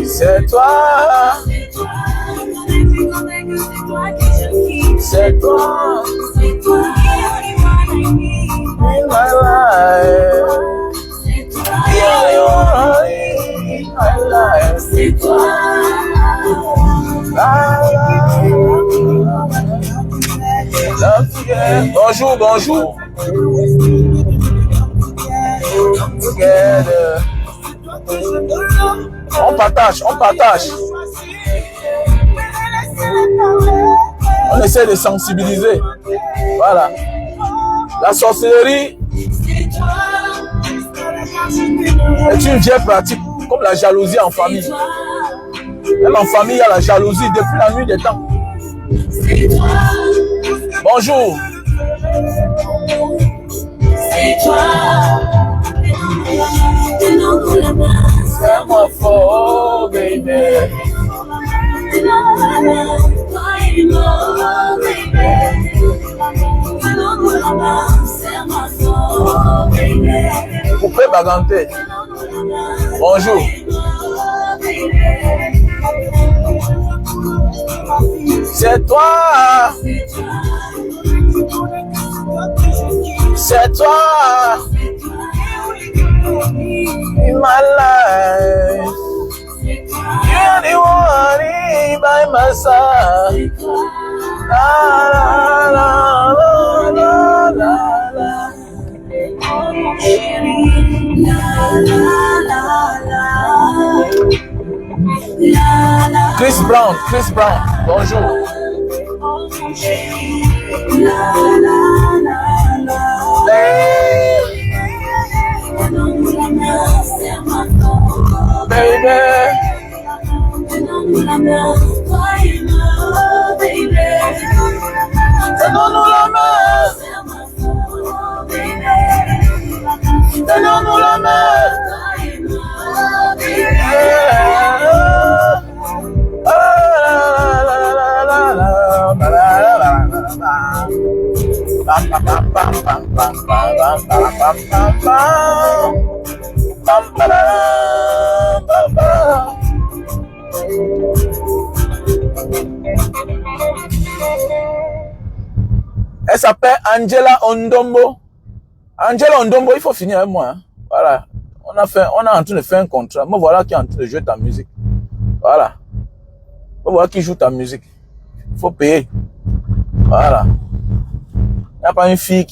C'est toi. C'est toi. C'est toi. In my life. My life. C'est toi. Bonjour, bonjour. Together. On partage, on partage. On essaie de sensibiliser. Voilà. La sorcellerie est une vieille pratique, comme la jalousie en famille. Même en famille, il y a la jalousie depuis la nuit des temps. Bonjour. C'est toi. C'est moi fort, baby. Coupé Baganté. Bonjour. C'est toi. C'est toi. In my life, you're the one by my side. La la la la la la la. Chris Brown, bonjour. Baby, donne-nous la main. Donne-nous la main. Donne-nous la main. Elle s'appelle Angela Ondombo. Angela Ondombo, il faut finir avec moi. Hein. Voilà. On est en train de faire un contrat. Me voilà qui est en train de jouer ta musique. Voilà. Me voilà qui joue ta musique. Il faut payer. Voilà. Il n'y a pas une fille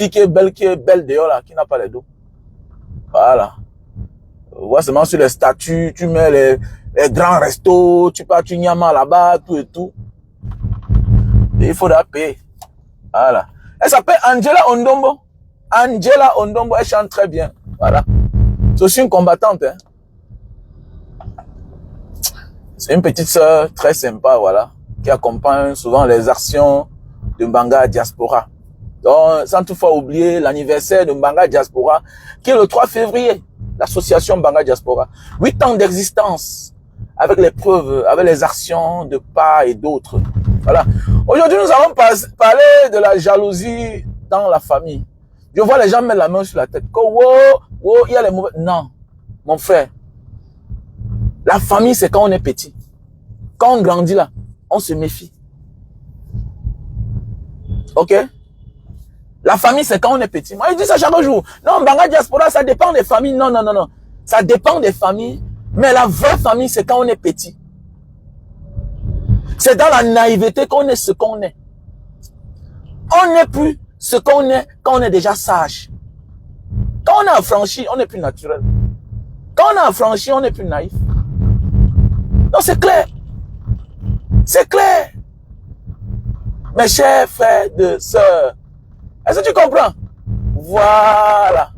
qui est belle dehors là, qui n'a pas les dos. Voilà. Vois seulement sur les statuts, tu mets les grands restos, tu pars, tu nyamas là-bas, tout et tout. Et il faudra payer. Voilà. Elle s'appelle Angela Ondombo. Angela Ondombo, elle chante très bien. Voilà. C'est aussi une combattante. Hein. C'est une petite sœur très sympa, voilà, qui accompagne souvent les actions de Mbanga Diaspora. Donc, sans toutefois oublier l'anniversaire de Mbanga Diaspora, qui est le 3 février. L'association Mbanga Diaspora. 8 ans d'existence, avec les preuves, avec les actions de part et d'autres. Voilà. Aujourd'hui, nous allons parler de la jalousie dans la famille. Je vois les gens mettre la main sur la tête. Il y a les mauvais. Non. Mon frère, la famille, c'est quand on est petit. Quand on grandit là, on se méfie. Ok? La famille, c'est quand on est petit. Moi, je dis ça chaque jour. Non, Banga Diaspora, ça dépend des familles. Non, non, non, non. Ça dépend des familles. Mais la vraie famille, c'est quand on est petit. C'est dans la naïveté qu'on est ce qu'on est. On n'est plus ce qu'on est quand on est déjà sage. Quand on a affranchi, on est plus naturel. Quand on a affranchi, on est plus naïf. Non, c'est clair. C'est clair. Mes chers frères et sœurs, est-ce que tu comprends? Voilà.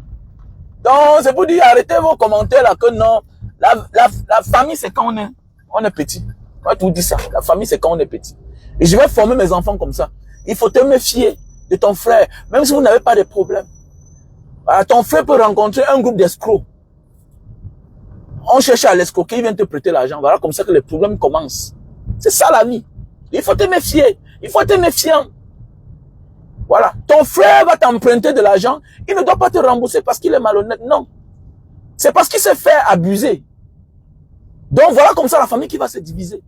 Donc, c'est pour dire, arrêtez vos commentaires là que non. La famille, c'est quand on est petit. Moi, je vous dis ça. La famille, c'est quand on est petit. Et je vais former mes enfants comme ça. Il faut te méfier de ton frère, même si vous n'avez pas de problème. Ton frère peut rencontrer un groupe d'escrocs. On cherche à l'escroquer, il vient te prêter l'argent. Voilà comme ça que les problèmes commencent. C'est ça la vie. Il faut te méfier. Il faut être méfiant. Voilà. Ton frère va t'emprunter de l'argent. Il ne doit pas te rembourser parce qu'il est malhonnête. Non. C'est parce qu'il s'est fait abuser. Donc voilà comme ça la famille qui va se diviser.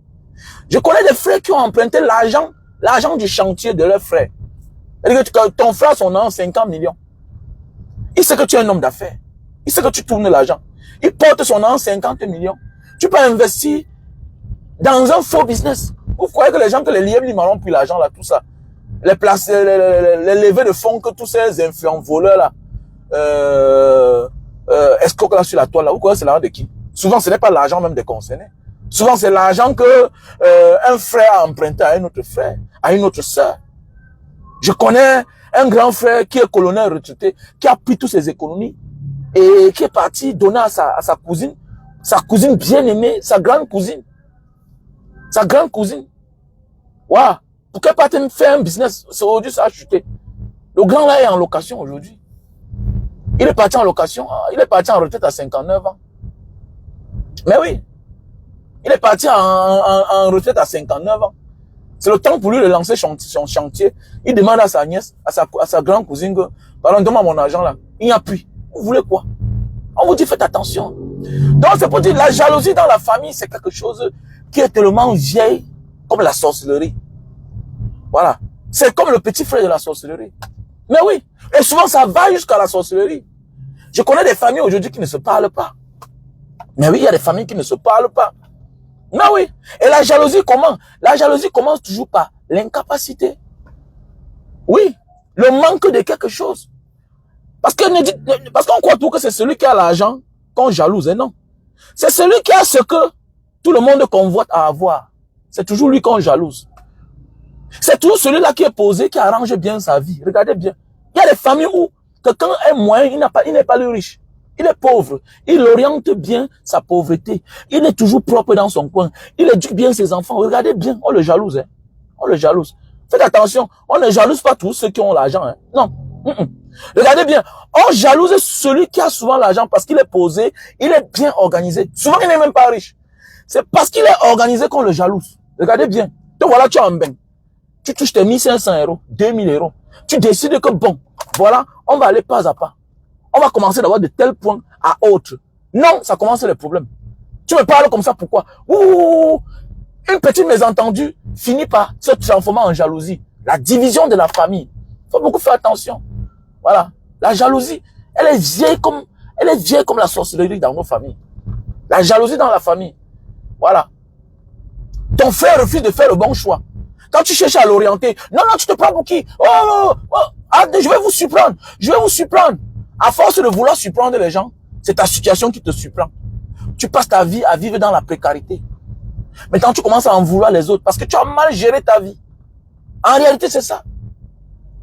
Je connais des frères qui ont emprunté l'argent du chantier de leur frère. C'est-à-dire que ton frère, son nom, 50 millions. Il sait que tu es un homme d'affaires. Il sait que tu tournes l'argent. Il porte son nom 50 millions. Tu peux investir dans un faux business. Vous croyez que les gens que les lièvres, ils m'ont pris l'argent là, tout ça. Les levées de fonds que tous ces influents voleurs là, escroquent là sur la toile là. Vous croyez que c'est l'argent de qui? Souvent, ce n'est pas l'argent même des concernés. Souvent, c'est l'argent que un frère a emprunté à un autre frère, à une autre sœur. Je connais un grand frère qui est colonel retraité, qui a pris toutes ses économies et qui est parti donner à sa cousine bien aimée, sa grande cousine. Sa grande cousine. Waouh! Pour qu'elle parte faire un business, aujourd'hui ça a chuté. Le grand là est en location aujourd'hui. Il est parti en location, il est parti en retraite à 59 ans. Mais oui, il est parti en retraite à 59 ans. C'est le temps pour lui de lancer son chantier. Il demande à sa nièce, à sa grande cousine, que, pardon, donne-moi mon argent là. Il n'y a plus. Vous voulez quoi? On vous dit faites attention. Donc c'est pour dire la jalousie dans la famille, c'est quelque chose qui est tellement vieille comme la sorcellerie. Voilà. C'est comme le petit frère de la sorcellerie. Mais oui. Et souvent ça va jusqu'à la sorcellerie. Je connais des familles aujourd'hui qui ne se parlent pas. Mais oui, il y a des familles qui ne se parlent pas. Mais oui. Et la jalousie, comment? La jalousie commence toujours par l'incapacité. Oui. Le manque de quelque chose. Parce qu'on croit tout que c'est celui qui a l'argent qu'on jalouse. Et non. C'est celui qui a ce que tout le monde convoite à avoir. C'est toujours lui qu'on jalouse. C'est toujours celui-là qui est posé, qui arrange bien sa vie. Regardez bien. Il y a des familles où quelqu'un est moyen, il n'est pas le riche. Il est pauvre. Il oriente bien sa pauvreté. Il est toujours propre dans son coin. Il éduque bien ses enfants. Regardez bien. On le jalouse. Hein. On le jalouse. Faites attention. On ne jalouse pas tous ceux qui ont l'argent. Hein. Non. Regardez bien. On jalouse celui qui a souvent l'argent parce qu'il est posé. Il est bien organisé. Souvent, il n'est même pas riche. C'est parce qu'il est organisé qu'on le jalouse. Regardez bien. Donc voilà, tu as un bain. Tu touches tes 1500 €, 2000 €. Tu décides que bon, voilà, on va aller pas à pas. On va commencer d'avoir de tels points à autres. Non, ça commence les problèmes. Tu me parles comme ça, pourquoi? Ouh, une petite mésentendue finit par se transformer en jalousie. La division de la famille. Il faut beaucoup faire attention. Voilà. La jalousie, elle est vieille comme la sorcellerie dans nos familles. La jalousie dans la famille. Voilà. Ton frère refuse de faire le bon choix. Quand tu cherches à l'orienter, non, tu te prends pour qui? Je vais vous surprendre. Je vais vous surprendre. À force de vouloir surprendre les gens, c'est ta situation qui te surprend. Tu passes ta vie à vivre dans la précarité. Maintenant, tu commences à en vouloir les autres parce que tu as mal géré ta vie. En réalité, c'est ça.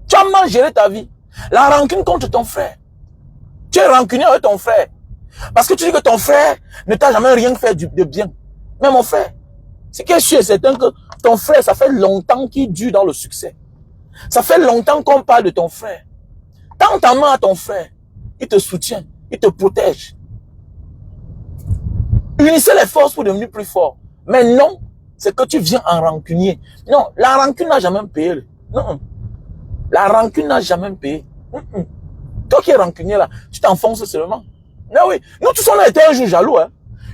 Tu as mal géré ta vie. La rancune contre ton frère. Tu es rancunier avec ton frère. Parce que tu dis que ton frère ne t'a jamais rien fait de bien. Mais mon frère, ce qui est sûr et certain que ton frère, ça fait longtemps qu'il dure dans le succès. Ça fait longtemps qu'on parle de ton frère. Tends ta main à ton frère. Il te soutient. Il te protège. Unissez les forces pour devenir plus fort. Mais non, c'est que tu viens en rancunier. Non, la rancune n'a jamais payé. Non. La rancune n'a jamais payé. Toi qui es rancunier là, tu t'enfonces seulement. Mais oui, nous tous on a été un jour jaloux, hein.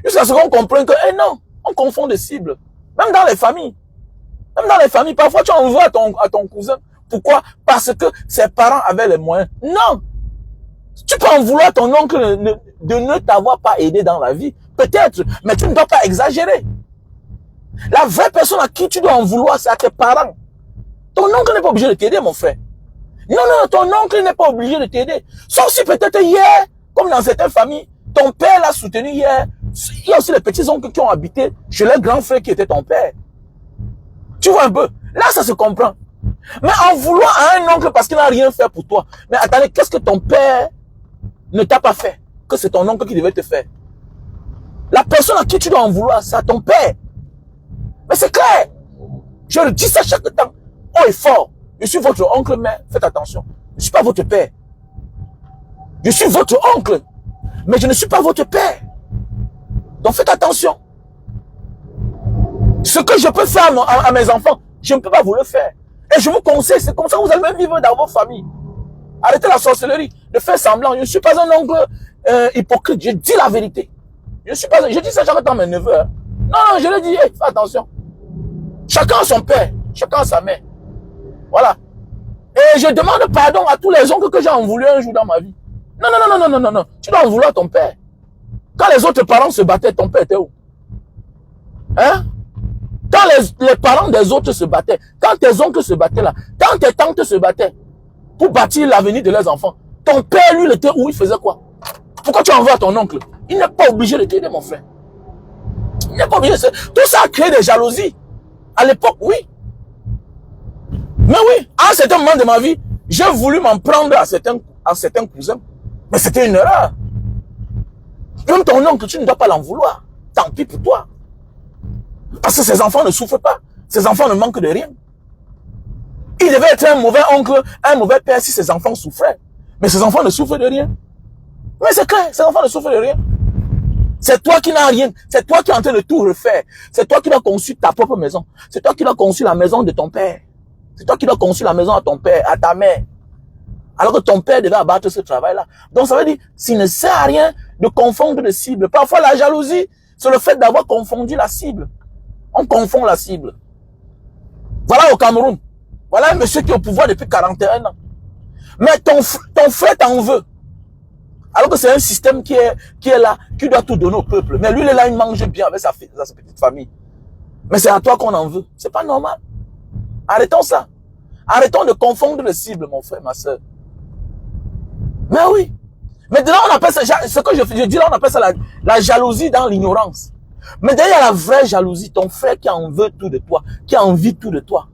Jusqu'à ce qu'on comprenne que, eh non, on confond des cibles. Même dans les familles. Même dans les familles, parfois tu en veux à ton cousin. Pourquoi? Parce que ses parents avaient les moyens. Non! Tu peux en vouloir à ton oncle de ne t'avoir pas aidé dans la vie. Peut-être, mais tu ne dois pas exagérer. La vraie personne à qui tu dois en vouloir, c'est à tes parents. Ton oncle n'est pas obligé de t'aider, mon frère. Non, non, ton oncle n'est pas obligé de t'aider. Sauf si peut-être hier, comme dans certaines familles, ton père l'a soutenu hier. Il y a aussi les petits-oncles qui ont habité chez leur grand frère qui était ton père. Tu vois un peu? Là, ça se comprend. Mais en vouloir à un oncle parce qu'il n'a rien fait pour toi. Mais attendez, qu'est-ce que ton père ne t'a pas fait? Que c'est ton oncle qui devait te faire. La personne à qui tu dois en vouloir, c'est à ton père. Mais c'est clair. Je le dis ça chaque temps. Oh, est fort. Je suis votre oncle, mais faites attention. Je ne suis pas votre père. Je suis votre oncle, mais je ne suis pas votre père. Donc faites attention. Ce que je peux faire à mes enfants, je ne peux pas vous le faire. Et je vous conseille, c'est comme ça que vous allez même vivre dans vos familles. Arrêtez la sorcellerie, de faire semblant. Je ne suis pas un oncle hypocrite, je dis la vérité. Je dis ça chaque temps à mes neveux. Hein. Non, je le dis, hey, fais attention. Chacun a son père, chacun a sa mère. Voilà. Et je demande pardon à tous les oncles que j'ai en voulu un jour dans ma vie. Non, non, non, non, non, non, non. Tu dois en vouloir à ton père. Quand les autres parents se battaient, ton père était où? Hein? Quand les parents des autres se battaient, quand tes oncles se battaient là, quand tes tantes se battaient pour bâtir l'avenir de leurs enfants, ton père, lui, il était où? Il faisait quoi? Pourquoi tu en veux à ton oncle? Il n'est pas obligé de t'aider, mon frère. Il n'est pas obligé de... Tout ça a créé des jalousies. À l'époque, oui. Mais oui, à un certain moment de ma vie, j'ai voulu m'en prendre à certains cousins. Mais c'était une erreur. Même ton oncle, tu ne dois pas l'en vouloir. Tant pis pour toi. Parce que ses enfants ne souffrent pas. Ses enfants ne manquent de rien. Il devait être un mauvais oncle, un mauvais père si ses enfants souffraient. Mais ses enfants ne souffrent de rien. Mais c'est clair, ses enfants ne souffrent de rien. C'est toi qui n'as rien. C'est toi qui es en train de tout refaire. C'est toi qui dois conçu ta propre maison. C'est toi qui dois conçu la maison de ton père. C'est toi qui dois conçu la maison à ton père, à ta mère. Alors que ton père devait abattre ce travail-là. Donc ça veut dire, s'il ne sert à rien de confondre les cibles. Parfois la jalousie, c'est le fait d'avoir confondu la cible. On confond la cible. Voilà au Cameroun. Voilà un monsieur qui est au pouvoir depuis 41 ans. Mais ton frère t'en veut. Alors que c'est un système qui est là, qui doit tout donner au peuple. Mais lui, il est là, il mange bien avec sa petite famille. Mais c'est à toi qu'on en veut. C'est pas normal. Arrêtons ça. Arrêtons de confondre les cibles, mon frère, ma soeur. Mais oui. Maintenant, on appelle ça, ce que je dis là, on appelle ça la jalousie dans l'ignorance. Mais derrière la vraie jalousie, ton frère qui en veut tout de toi, qui a envie tout de toi.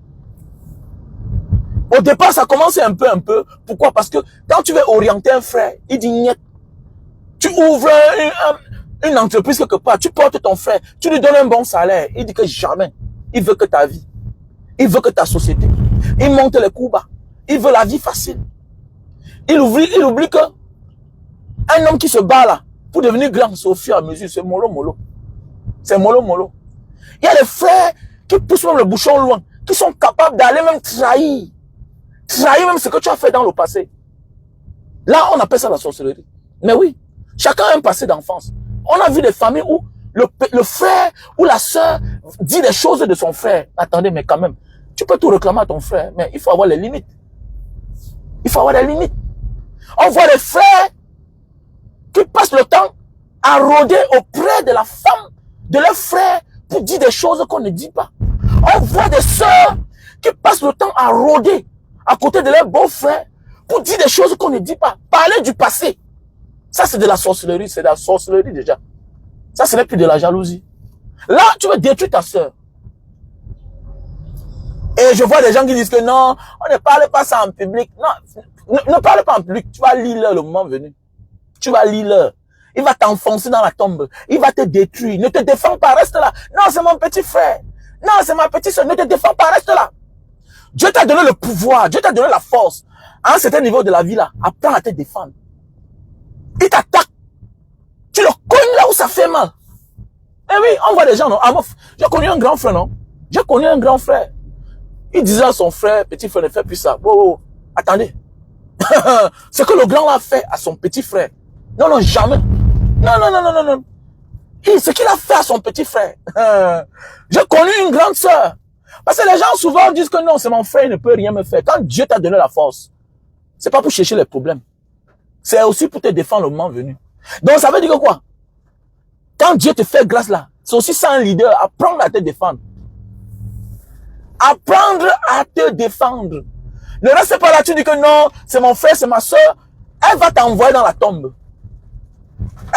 Au départ, ça commence un peu. Pourquoi? Parce que quand tu veux orienter un frère, il dit niet. Tu ouvres une entreprise quelque part, tu portes ton frère, tu lui donnes un bon salaire. Il dit que jamais. Il veut que ta vie. Il veut que ta société. Il monte les coups bas. Il veut la vie facile. Il oublie que un homme qui se bat là, pour devenir grand, c'est au fur et à mesure, c'est mollo. C'est mollo. Il y a des frères qui poussent même le bouchon loin, qui sont capables d'aller même trahir. Trahir même ce que tu as fait dans le passé. Là, on appelle ça la sorcellerie. Mais oui, chacun a un passé d'enfance. On a vu des familles où le frère ou la sœur dit des choses de son frère. Attendez, mais quand même, tu peux tout réclamer à ton frère, mais il faut avoir les limites. Il faut avoir des limites. On voit des frères qui passent le temps à rôder auprès de la femme de leur frère pour dire des choses qu'on ne dit pas. On voit des sœurs qui passent le temps à rôder à côté de leur beau-frère pour dire des choses qu'on ne dit pas. Parler du passé. Ça, c'est de la sorcellerie. C'est de la sorcellerie déjà. Ça, ce n'est plus de la jalousie. Là, tu veux détruire ta sœur. Et je vois des gens qui disent que non, on ne parle pas ça en public. Non, ne parle pas en public. Tu vas lire le moment venu. Tu vas lire. Il va t'enfoncer dans la tombe. Il va te détruire. Ne te défends pas, reste là. Non, c'est mon petit frère. Non, c'est ma petite soeur. Ne te défends pas, reste là. Dieu t'a donné le pouvoir. Dieu t'a donné la force. À un certain niveau de la vie là, apprends à te défendre. Il t'attaque. Tu le cognes là où ça fait mal. Eh oui, on voit des gens, non? J'ai connu un grand frère, non? J'ai connu un grand frère. Il disait à son frère, petit frère, ne fais plus ça. Oh, attendez. Ce que le grand a fait à son petit frère. Non, jamais. Non, non, non, non, non, non. Ce qu'il a fait à son petit frère. J'ai connu une grande sœur. Parce que les gens souvent disent que non, c'est mon frère, il ne peut rien me faire. Quand Dieu t'a donné la force, c'est pas pour chercher les problèmes. C'est aussi pour te défendre le moment venu. Donc ça veut dire que quoi? Quand Dieu te fait grâce là, c'est aussi ça un leader, apprendre à te défendre. Apprendre à te défendre. Ne reste pas là, tu dis que non, c'est mon frère, c'est ma soeur. Elle va t'envoyer dans la tombe.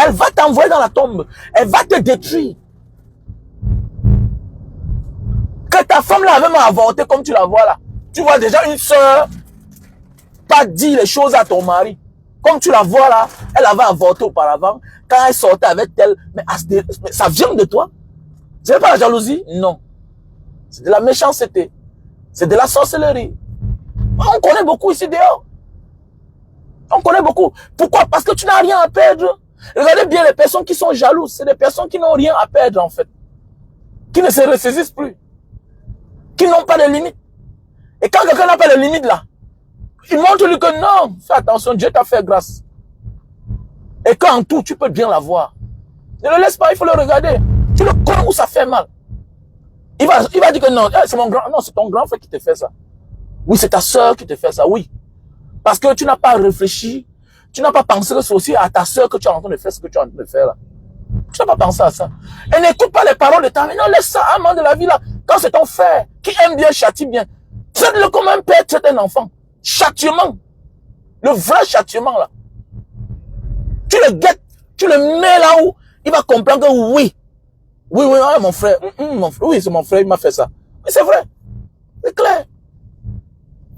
Elle va t'envoyer dans la tombe. Elle va te détruire. Que ta femme là avait même avorté comme tu la vois là. Tu vois déjà une soeur pas dire les choses à ton mari. Comme tu la vois là, elle avait avorté auparavant. Quand elle sortait avec elle, mais ça vient de toi. C'est pas la jalousie? Non. C'est de la méchanceté. C'est de la sorcellerie. On connaît beaucoup ici dehors. On connaît beaucoup. Pourquoi? Parce que tu n'as rien à perdre. Regardez bien les personnes qui sont jalouses. C'est des personnes qui n'ont rien à perdre en fait. Qui ne se ressaisissent plus. Qui n'ont pas de limites. Et quand quelqu'un n'a pas de limites là, il montre-lui que non, fais attention, Dieu t'a fait grâce. Et qu'en tout, tu peux bien l'avoir. Ne le laisse pas, il faut le regarder. Tu le connais où ça fait mal. Il va dire que non, c'est mon grand, non, c'est ton grand frère qui te fait ça. Oui, c'est ta soeur qui te fait ça, oui. Parce que tu n'as pas réfléchi, tu n'as pas pensé que c'est aussi à ta soeur que tu es en train de faire ce que tu es en train de faire là. Tu n'as pas pensé à ça. Et n'écoute pas les paroles de ta mère. Non, laisse ça, amant de la vie là. Quand c'est ton frère qui aime bien, châtie bien. Traite-le comme un père traite un enfant. Châtiment. Le vrai châtiment là. Tu le guettes, tu le mets là où il va comprendre que oui. Oui, oui, ouais, mon frère. Oui, c'est mon frère, il m'a fait ça. Mais c'est vrai. C'est clair.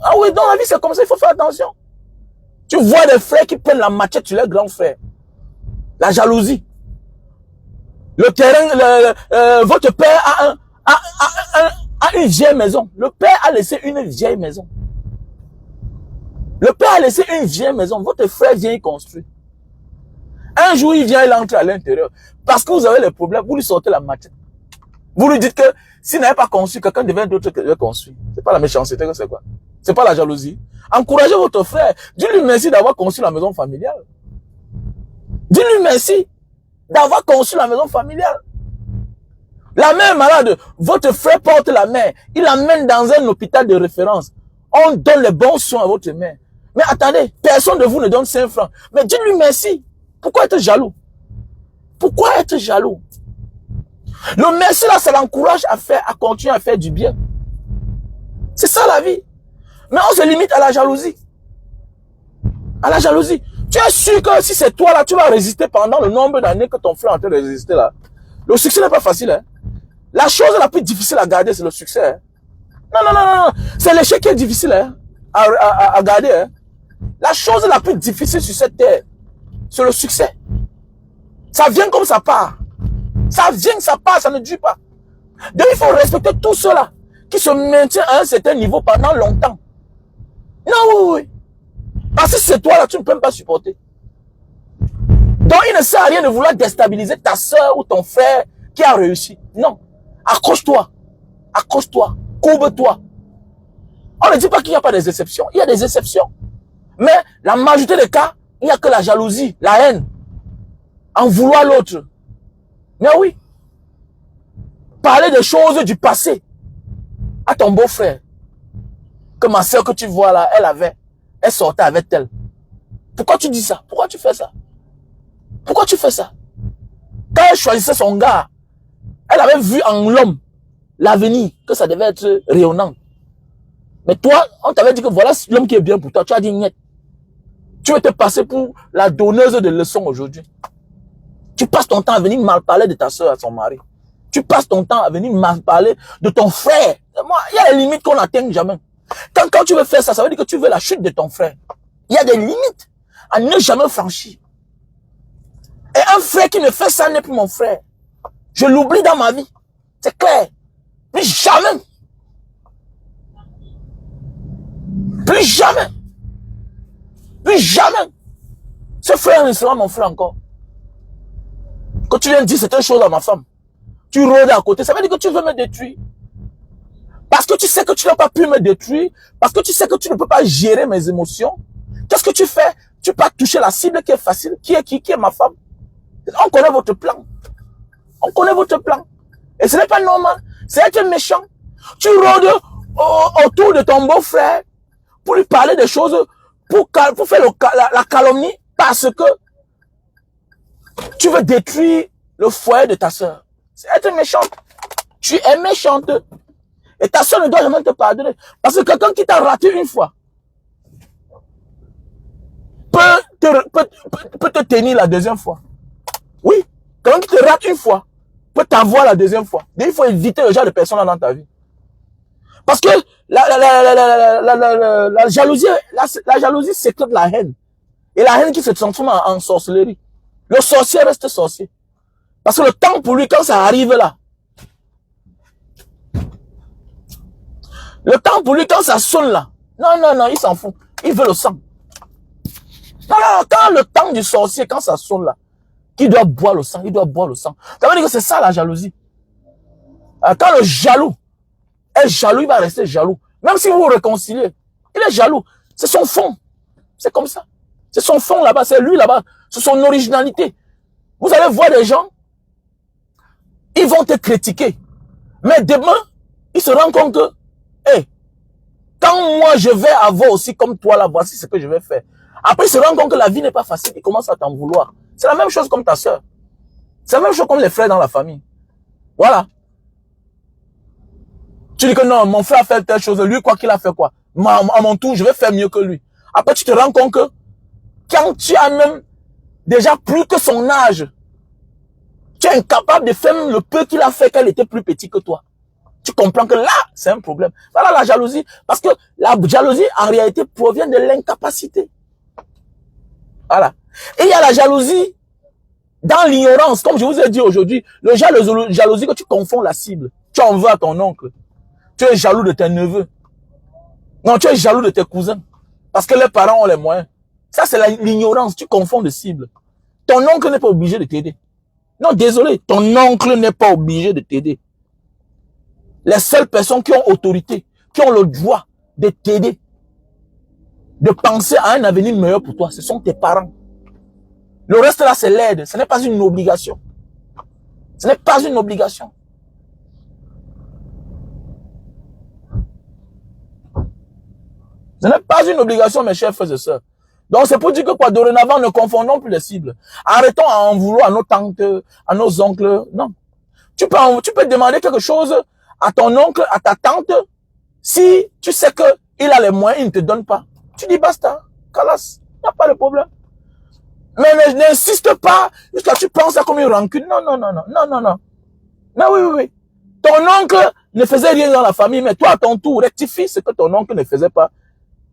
Ah oui, dans la vie, c'est comme ça, il faut faire attention. Tu vois des frères qui prennent la machette sur leurs grands frères. La jalousie. Le terrain, votre père a une vieille maison. Le père a laissé une vieille maison. Le père a laissé une vieille maison. Votre frère vient y construire. Un jour, il vient, il entre à l'intérieur. Parce que vous avez les problèmes, vous lui sortez la machette. Vous lui dites que s'il n'avait pas construit, quelqu'un devait d'autre qui devait construire. C'est pas la méchanceté, c'est quoi? C'est pas la jalousie. Encouragez votre frère. Dis-lui merci d'avoir construit la maison familiale. Dis-lui merci d'avoir construit la maison familiale. La mère est malade, votre frère porte la mère. Il l'amène dans un hôpital de référence. On donne les bons soins à votre mère. Mais attendez, personne de vous ne donne 5 francs. Mais dites-lui merci. Pourquoi être jaloux? Pourquoi être jaloux? Le merci là, ça l'encourage à continuer à faire du bien. C'est ça la vie. Mais on se limite à la jalousie. À la jalousie. Tu es sûr que si c'est toi là, tu vas résister pendant le nombre d'années que ton frère est en train de résister là. Le succès n'est pas facile. Hein? La chose la plus difficile à garder, c'est le succès. Hein? Non, non, non, non. C'est l'échec qui est difficile hein? à garder. Hein? La chose la plus difficile sur cette terre, c'est le succès. Ça vient comme ça part. Ça vient, ça part, ça ne dure pas. Donc il faut respecter tous ceux-là qui se maintiennent à un certain niveau pendant longtemps. Non, oui, oui. Parce que c'est toi là, tu ne peux même pas supporter. Donc il ne sert à rien de vouloir déstabiliser ta soeur ou ton frère qui a réussi. Non. Accroche-toi. Accroche-toi. Courbe-toi. On ne dit pas qu'il n'y a pas des exceptions. Il y a des exceptions. Mais la majorité des cas, il n'y a que la jalousie, la haine. En vouloir l'autre. Mais oui. Parler des choses du passé à ton beau-frère. Que ma soeur que tu vois là, elle sortait avec elle. Pourquoi tu dis ça? Pourquoi tu fais ça? Pourquoi tu fais ça? Quand elle choisissait son gars, elle avait vu en l'homme l'avenir, que ça devait être rayonnant. Mais toi, on t'avait dit que voilà l'homme qui est bien pour toi. Tu as dit niet. Tu veux te passer pour la donneuse de leçons aujourd'hui. Tu passes ton temps à venir mal parler de ta soeur à son mari. Tu passes ton temps à venir mal parler de ton frère. Moi, il y a des limites qu'on n'atteint jamais. Quand tu veux faire ça, ça veut dire que tu veux la chute de ton frère. Il y a des limites à ne jamais franchir. Et un frère qui ne fait ça n'est plus mon frère. Je l'oublie dans ma vie. C'est clair. Plus jamais. Plus jamais. Plus jamais. Ce frère ne sera mon frère encore. Quand tu viens de dire certaines choses à ma femme, tu rôdes à côté, ça veut dire que tu veux me détruire. Parce que tu sais que tu n'as pas pu me détruire, parce que tu sais que tu ne peux pas gérer mes émotions. Qu'est-ce que tu fais? Tu peux toucher la cible qui est facile. Qui est ma femme? On connaît votre plan. On connaît votre plan. Et ce n'est pas normal. C'est être méchant. Tu rôdes autour de ton beau-frère pour lui parler des choses, pour faire la calomnie parce que tu veux détruire le foyer de ta soeur. C'est être méchante. Tu es méchante. Et ta soeur ne doit jamais te pardonner. Parce que quelqu'un qui t'a raté une fois peut te tenir la deuxième fois. Oui. Quelqu'un qui te rate une fois peut t'avoir la deuxième fois. Donc, il faut éviter le genre de personnes là dans ta vie. Parce que la jalousie, c'est que de la haine. Et la haine qui se transforme en sorcellerie. Le sorcier reste sorcier. Parce que le temps pour lui, quand ça arrive là, le temps pour lui, quand ça sonne là, non, il s'en fout. Il veut le sang. Non, quand le temps du sorcier, quand ça sonne là, qu'il doit boire le sang, il doit boire le sang. Ça veut dire que c'est ça la jalousie. Quand le jaloux est jaloux, il va rester jaloux. Même si vous vous réconciliez, il est jaloux. C'est son fond. C'est comme ça. C'est son fond là-bas, c'est lui là-bas. C'est son originalité. Vous allez voir des gens, ils vont te critiquer. Mais demain, ils se rendent compte que, hey, quand moi je vais avoir aussi comme toi là, voici ce que je vais faire. Après, ils se rendent compte que la vie n'est pas facile, ils commencent à t'en vouloir. C'est la même chose comme ta soeur. C'est la même chose comme les frères dans la famille. Voilà. Tu dis que non, mon frère a fait telle chose, lui quoi qu'il a fait quoi. À mon tour, je vais faire mieux que lui. Après, tu te rends compte que quand tu as même déjà plus que son âge, tu es incapable de faire le peu qu'il a fait quand il était plus petit que toi. Tu comprends que là, c'est un problème. Voilà la jalousie. Parce que la jalousie, en réalité, provient de l'incapacité. Voilà. Et il y a la jalousie dans l'ignorance. Comme je vous ai dit aujourd'hui, le jalousie que tu confonds la cible. Tu en veux à ton oncle. Tu es jaloux de tes neveux. Non, tu es jaloux de tes cousins. Parce que les parents ont les moyens. Ça, c'est l'ignorance. Tu confonds de cible. Ton oncle n'est pas obligé de t'aider. Non, désolé. Ton oncle n'est pas obligé de t'aider. Les seules personnes qui ont autorité, qui ont le droit de t'aider, de penser à un avenir meilleur pour toi, ce sont tes parents. Le reste là, c'est l'aide. Ce n'est pas une obligation. Ce n'est pas une obligation. Ce n'est pas une obligation, mes chers frères et sœurs. Donc, c'est pour dire que quoi, dorénavant, ne confondons plus les cibles. Arrêtons à en vouloir à nos tantes, à nos oncles. Non. Tu peux demander quelque chose à ton oncle, à ta tante, si tu sais que il a les moyens, il ne te donne pas. Tu dis basta, calas, il n'y a pas de problème. Mais n'insiste pas jusqu'à tu penses à comme une rancune. Non. Mais oui. Ton oncle ne faisait rien dans la famille, mais toi, à ton tour, rectifie ce que ton oncle ne faisait pas.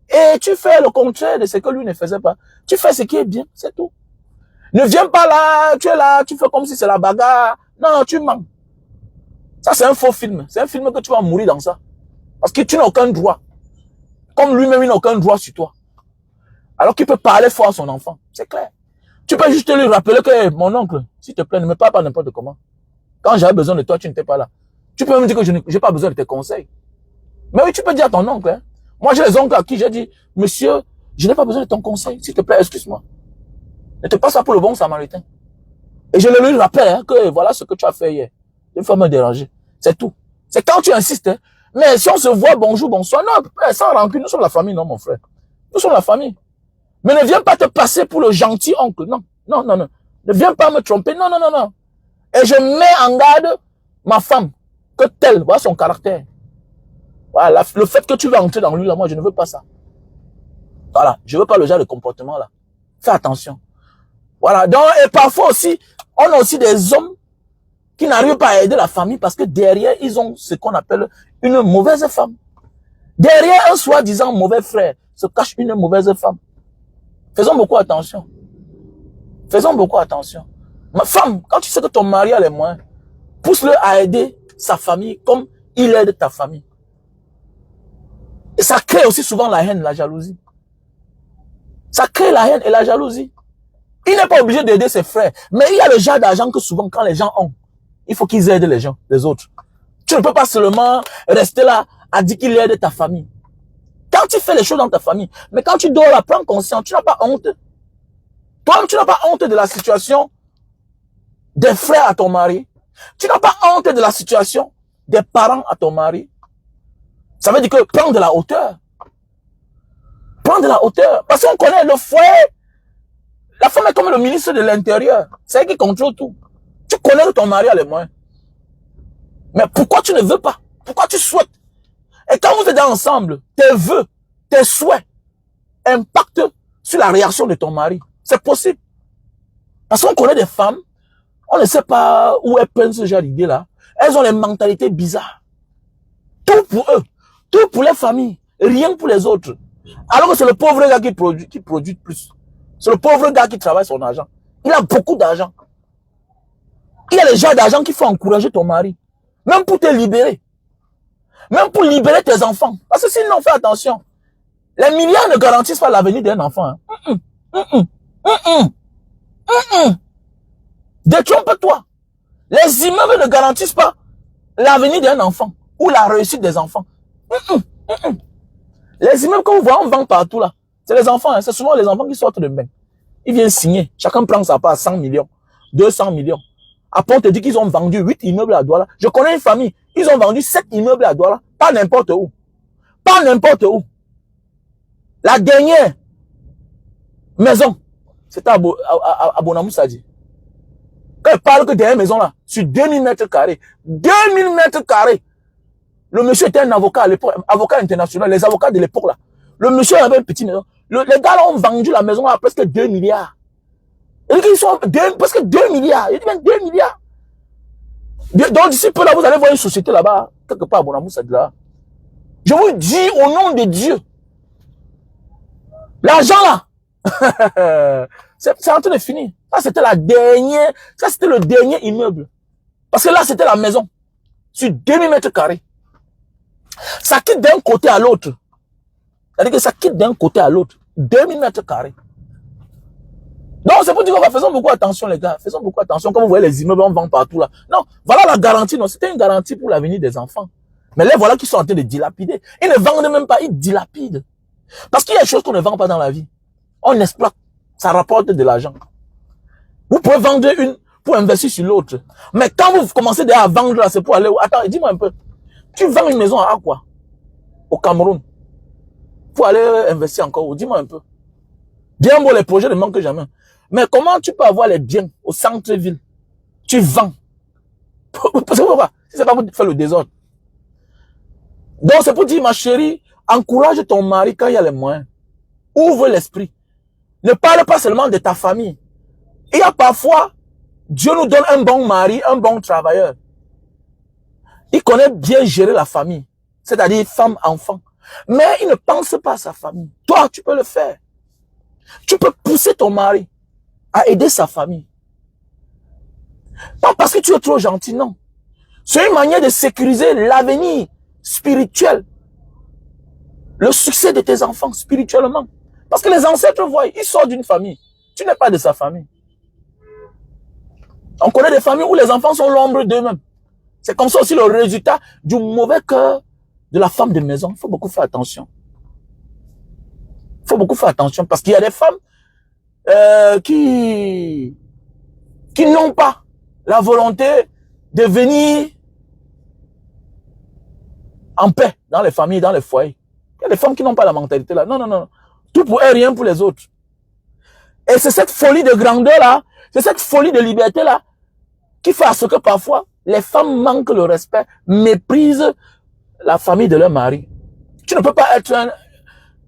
Et tu fais le contraire de ce que lui ne faisait pas. Tu fais ce qui est bien, c'est tout. Ne viens pas là, tu fais comme si c'est la bagarre. Non, tu mens. Ça, c'est un faux film. C'est un film que tu vas mourir dans ça. Parce que tu n'as aucun droit. Comme lui-même, il n'a aucun droit sur toi. Alors qu'il peut parler fort à son enfant. C'est clair. Tu peux juste lui rappeler que mon oncle, s'il te plaît, ne me parle pas n'importe comment. Quand j'avais besoin de toi, tu n'étais pas là. Tu peux même dire que je n'ai pas besoin de tes conseils. Mais oui, tu peux dire à ton oncle. Hein. Moi, j'ai les oncles à qui j'ai dit, monsieur, je n'ai pas besoin de ton conseil. S'il te plaît, excuse-moi. Ne te passe pas pour le bon samaritain. Et je le lui rappelle hein, que voilà ce que tu as fait hier. Une fois me déranger. C'est tout. C'est quand tu insistes. Hein. Mais si on se voit bonjour, bonsoir, non, sans rancune, nous sommes la famille, non, mon frère. Nous sommes la famille. Mais ne viens pas te passer pour le gentil oncle. Non. Ne viens pas me tromper. Non. Et je mets en garde ma femme. Que tel, voilà son caractère. Voilà, le fait que tu veux entrer dans lui, là, moi, je ne veux pas ça. Voilà, je veux pas le genre de comportement, là. Fais attention. Voilà, donc, et parfois aussi, on a aussi des hommes qui n'arrivent pas à aider la famille parce que derrière, ils ont ce qu'on appelle une mauvaise femme. Derrière un soi-disant mauvais frère se cache une mauvaise femme. Faisons beaucoup attention. Faisons beaucoup attention. Ma femme, quand tu sais que ton mari a les moyens, pousse-le à aider sa famille comme il aide ta famille. Et ça crée aussi souvent la haine, la jalousie. Ça crée la haine et la jalousie. Il n'est pas obligé d'aider ses frères. Mais il y a le genre d'argent que souvent, quand les gens ont, il faut qu'ils aident les gens, les autres. Tu ne peux pas seulement rester là à dire qu'il aide ta famille. Quand tu fais les choses dans ta famille, mais quand tu dors là, prends conscience, tu n'as pas honte. Toi-même, tu n'as pas honte de la situation des frères à ton mari. Tu n'as pas honte de la situation des parents à ton mari. Ça veut dire que prends de la hauteur. Prends de la hauteur. Parce qu'on connaît le foyer. La femme est comme le ministre de l'Intérieur. C'est elle qui contrôle tout. Tu connais que ton mari a les moyens. Mais pourquoi tu ne veux pas? Pourquoi tu souhaites? Et quand vous êtes ensemble, tes vœux, tes souhaits impactent sur la réaction de ton mari. C'est possible. Parce qu'on connaît des femmes, on ne sait pas où elles prennent ce genre d'idée-là. Elles ont des mentalités bizarres. Tout pour eux. Tout pour les familles. Rien pour les autres. Alors que c'est le pauvre gars qui produit plus. C'est le pauvre gars qui travaille son argent. Il a beaucoup d'argent. Il y a les gens d'argent qui font encourager ton mari. Même pour te libérer. Même pour libérer tes enfants. Parce que sinon, fais attention. Les milliards ne garantissent pas l'avenir d'un enfant. Détrompe-toi. Les immeubles ne garantissent pas l'avenir d'un enfant ou la réussite des enfants. Les immeubles que vous voyez, on vend partout là. C'est les enfants, hein. C'est souvent les enfants qui sortent de bain. Ils viennent signer. Chacun prend sa part, 100 millions, 200 millions. Après, on te dit qu'ils ont vendu 8 immeubles à Douala. Je connais une famille, ils ont vendu 7 immeubles à Douala. Pas n'importe où. Pas n'importe où. La dernière maison, c'était à Bonamou Sadi. Quand il parle que dernière maison là, sur 2000 mètres carrés, 2000 mètres carrés, le monsieur était un avocat à l'époque, avocat international, les avocats de l'époque là. Le monsieur avait une petite maison. Les gars là ont vendu la maison à presque 2 milliards. Et ils sont presque 2 milliards. Il dit même 2 milliards. Donc d'ici peu là, vous allez voir une société là-bas, quelque part à Bonamou Sadi là. Je vous dis au nom de Dieu, l'argent là, c'est en train de finir. Ça c'était le dernier immeuble. Parce que là c'était la maison. Sur 2000 mètres carrés. Ça quitte d'un côté à l'autre. C'est-à-dire que ça quitte d'un côté à l'autre. 2000 mètres carrés. Donc c'est pour dire qu'on va faisons beaucoup attention les gars. Faisons beaucoup attention. Comme vous voyez les immeubles, on vend partout là. Non, voilà la garantie. Non, c'était une garantie pour l'avenir des enfants. Mais là voilà qui sont en train de dilapider. Ils ne vendent même pas, ils dilapident. Parce qu'il y a des choses qu'on ne vend pas dans la vie. On exploite. Ça rapporte de l'argent. Vous pouvez vendre une pour investir sur l'autre. Mais quand vous commencez déjà à vendre là, c'est pour aller où? Attends, dis-moi un peu. Tu vends une maison à quoi? Au Cameroun. Pour aller investir encore. Dis-moi un peu. Bien beau, les projets ne manquent jamais. Mais comment tu peux avoir les biens au centre-ville? Tu vends. Parce que pourquoi? Si c'est pas pour faire le désordre. Donc c'est pour dire, ma chérie, encourage ton mari quand il y a les moyens. Ouvre l'esprit. Ne parle pas seulement de ta famille. Il y a parfois, Dieu nous donne un bon mari, un bon travailleur. Il connaît bien gérer la famille. C'est-à-dire femme, enfant. Mais il ne pense pas à sa famille. Toi, tu peux le faire. Tu peux pousser ton mari à aider sa famille. Pas parce que tu es trop gentil, non. C'est une manière de sécuriser l'avenir spirituel. Le succès de tes enfants spirituellement. Parce que les ancêtres voient, ils sortent d'une famille. Tu n'es pas de sa famille. On connaît des familles où les enfants sont l'ombre d'eux-mêmes. C'est comme ça aussi le résultat du mauvais cœur de la femme de maison. Il faut beaucoup faire attention. Il faut beaucoup faire attention parce qu'il y a des femmes qui n'ont pas la volonté de venir en paix dans les familles, dans les foyers. Il y a des femmes qui n'ont pas la mentalité là. Non, non, non. Tout pour elles, rien pour les autres. Et c'est cette folie de grandeur là, c'est cette folie de liberté là, qui fait à ce que parfois, les femmes manquent le respect, méprisent la famille de leur mari. Tu ne peux pas être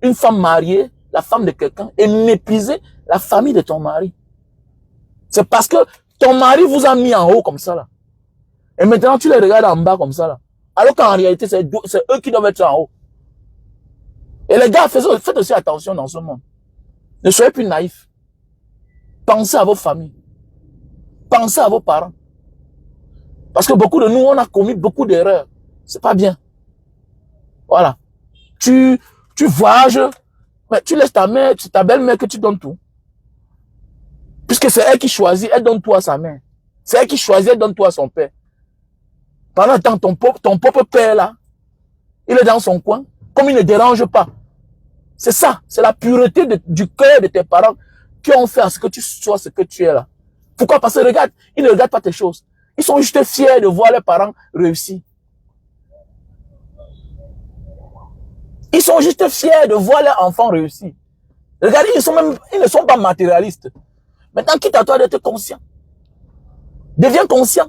une femme mariée, la femme de quelqu'un, et mépriser la famille de ton mari. C'est parce que ton mari vous a mis en haut comme ça là. Et maintenant tu les regardes en bas comme ça là. Alors qu'en réalité, c'est eux qui doivent être en haut. Et les gars, faites aussi attention dans ce monde. Ne soyez plus naïfs. Pensez à vos familles. Pensez à vos parents. Parce que beaucoup de nous, on a commis beaucoup d'erreurs. C'est pas bien. Voilà. Tu voyages, mais tu laisses ta mère, ta belle-mère que tu donnes tout. Puisque c'est elle qui choisit, elle donne tout à sa mère. C'est elle qui choisit, elle donne tout à son père. Pendant le temps, ton propre père là, il est dans son coin, comme il ne dérange pas. C'est ça, c'est la pureté du cœur de tes parents qui ont fait à ce que tu sois ce que tu es là. Pourquoi? Parce que regarde, ils ne regardent pas tes choses. Ils sont juste fiers de voir leurs parents réussir. Ils sont juste fiers de voir leurs enfants réussir. Regardez, ils ne sont pas matérialistes. Maintenant, quitte à toi d'être conscient. Deviens conscient.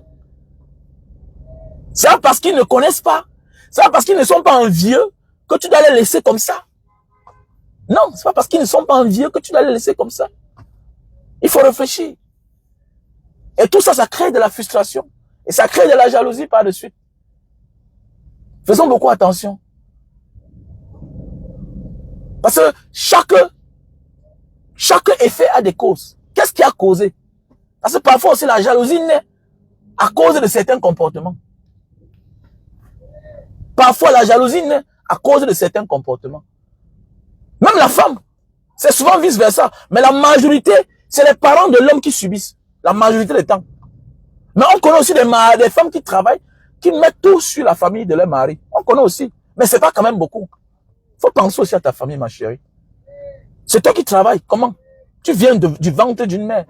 C'est pas parce qu'ils ne connaissent pas, c'est pas parce qu'ils ne sont pas envieux que tu dois les laisser comme ça. Non, c'est pas parce qu'ils ne sont pas envieux que tu dois les laisser comme ça. Il faut réfléchir. Et tout ça, ça crée de la frustration. Et ça crée de la jalousie par de suite. Faisons beaucoup attention. Parce que chaque effet a des causes. Qu'est-ce qui a causé? Parce que parfois aussi la jalousie naît à cause de certains comportements. Parfois la jalousie naît à cause de certains comportements. Même la femme, c'est souvent vice-versa. Mais la majorité, c'est les parents de l'homme qui subissent. La majorité des temps. Mais on connaît aussi des femmes qui travaillent, qui mettent tout sur la famille de leur mari. On connaît aussi. Mais c'est pas quand même beaucoup. Faut penser aussi à ta famille, ma chérie. C'est toi qui travailles. Comment? Tu viens du ventre d'une mère.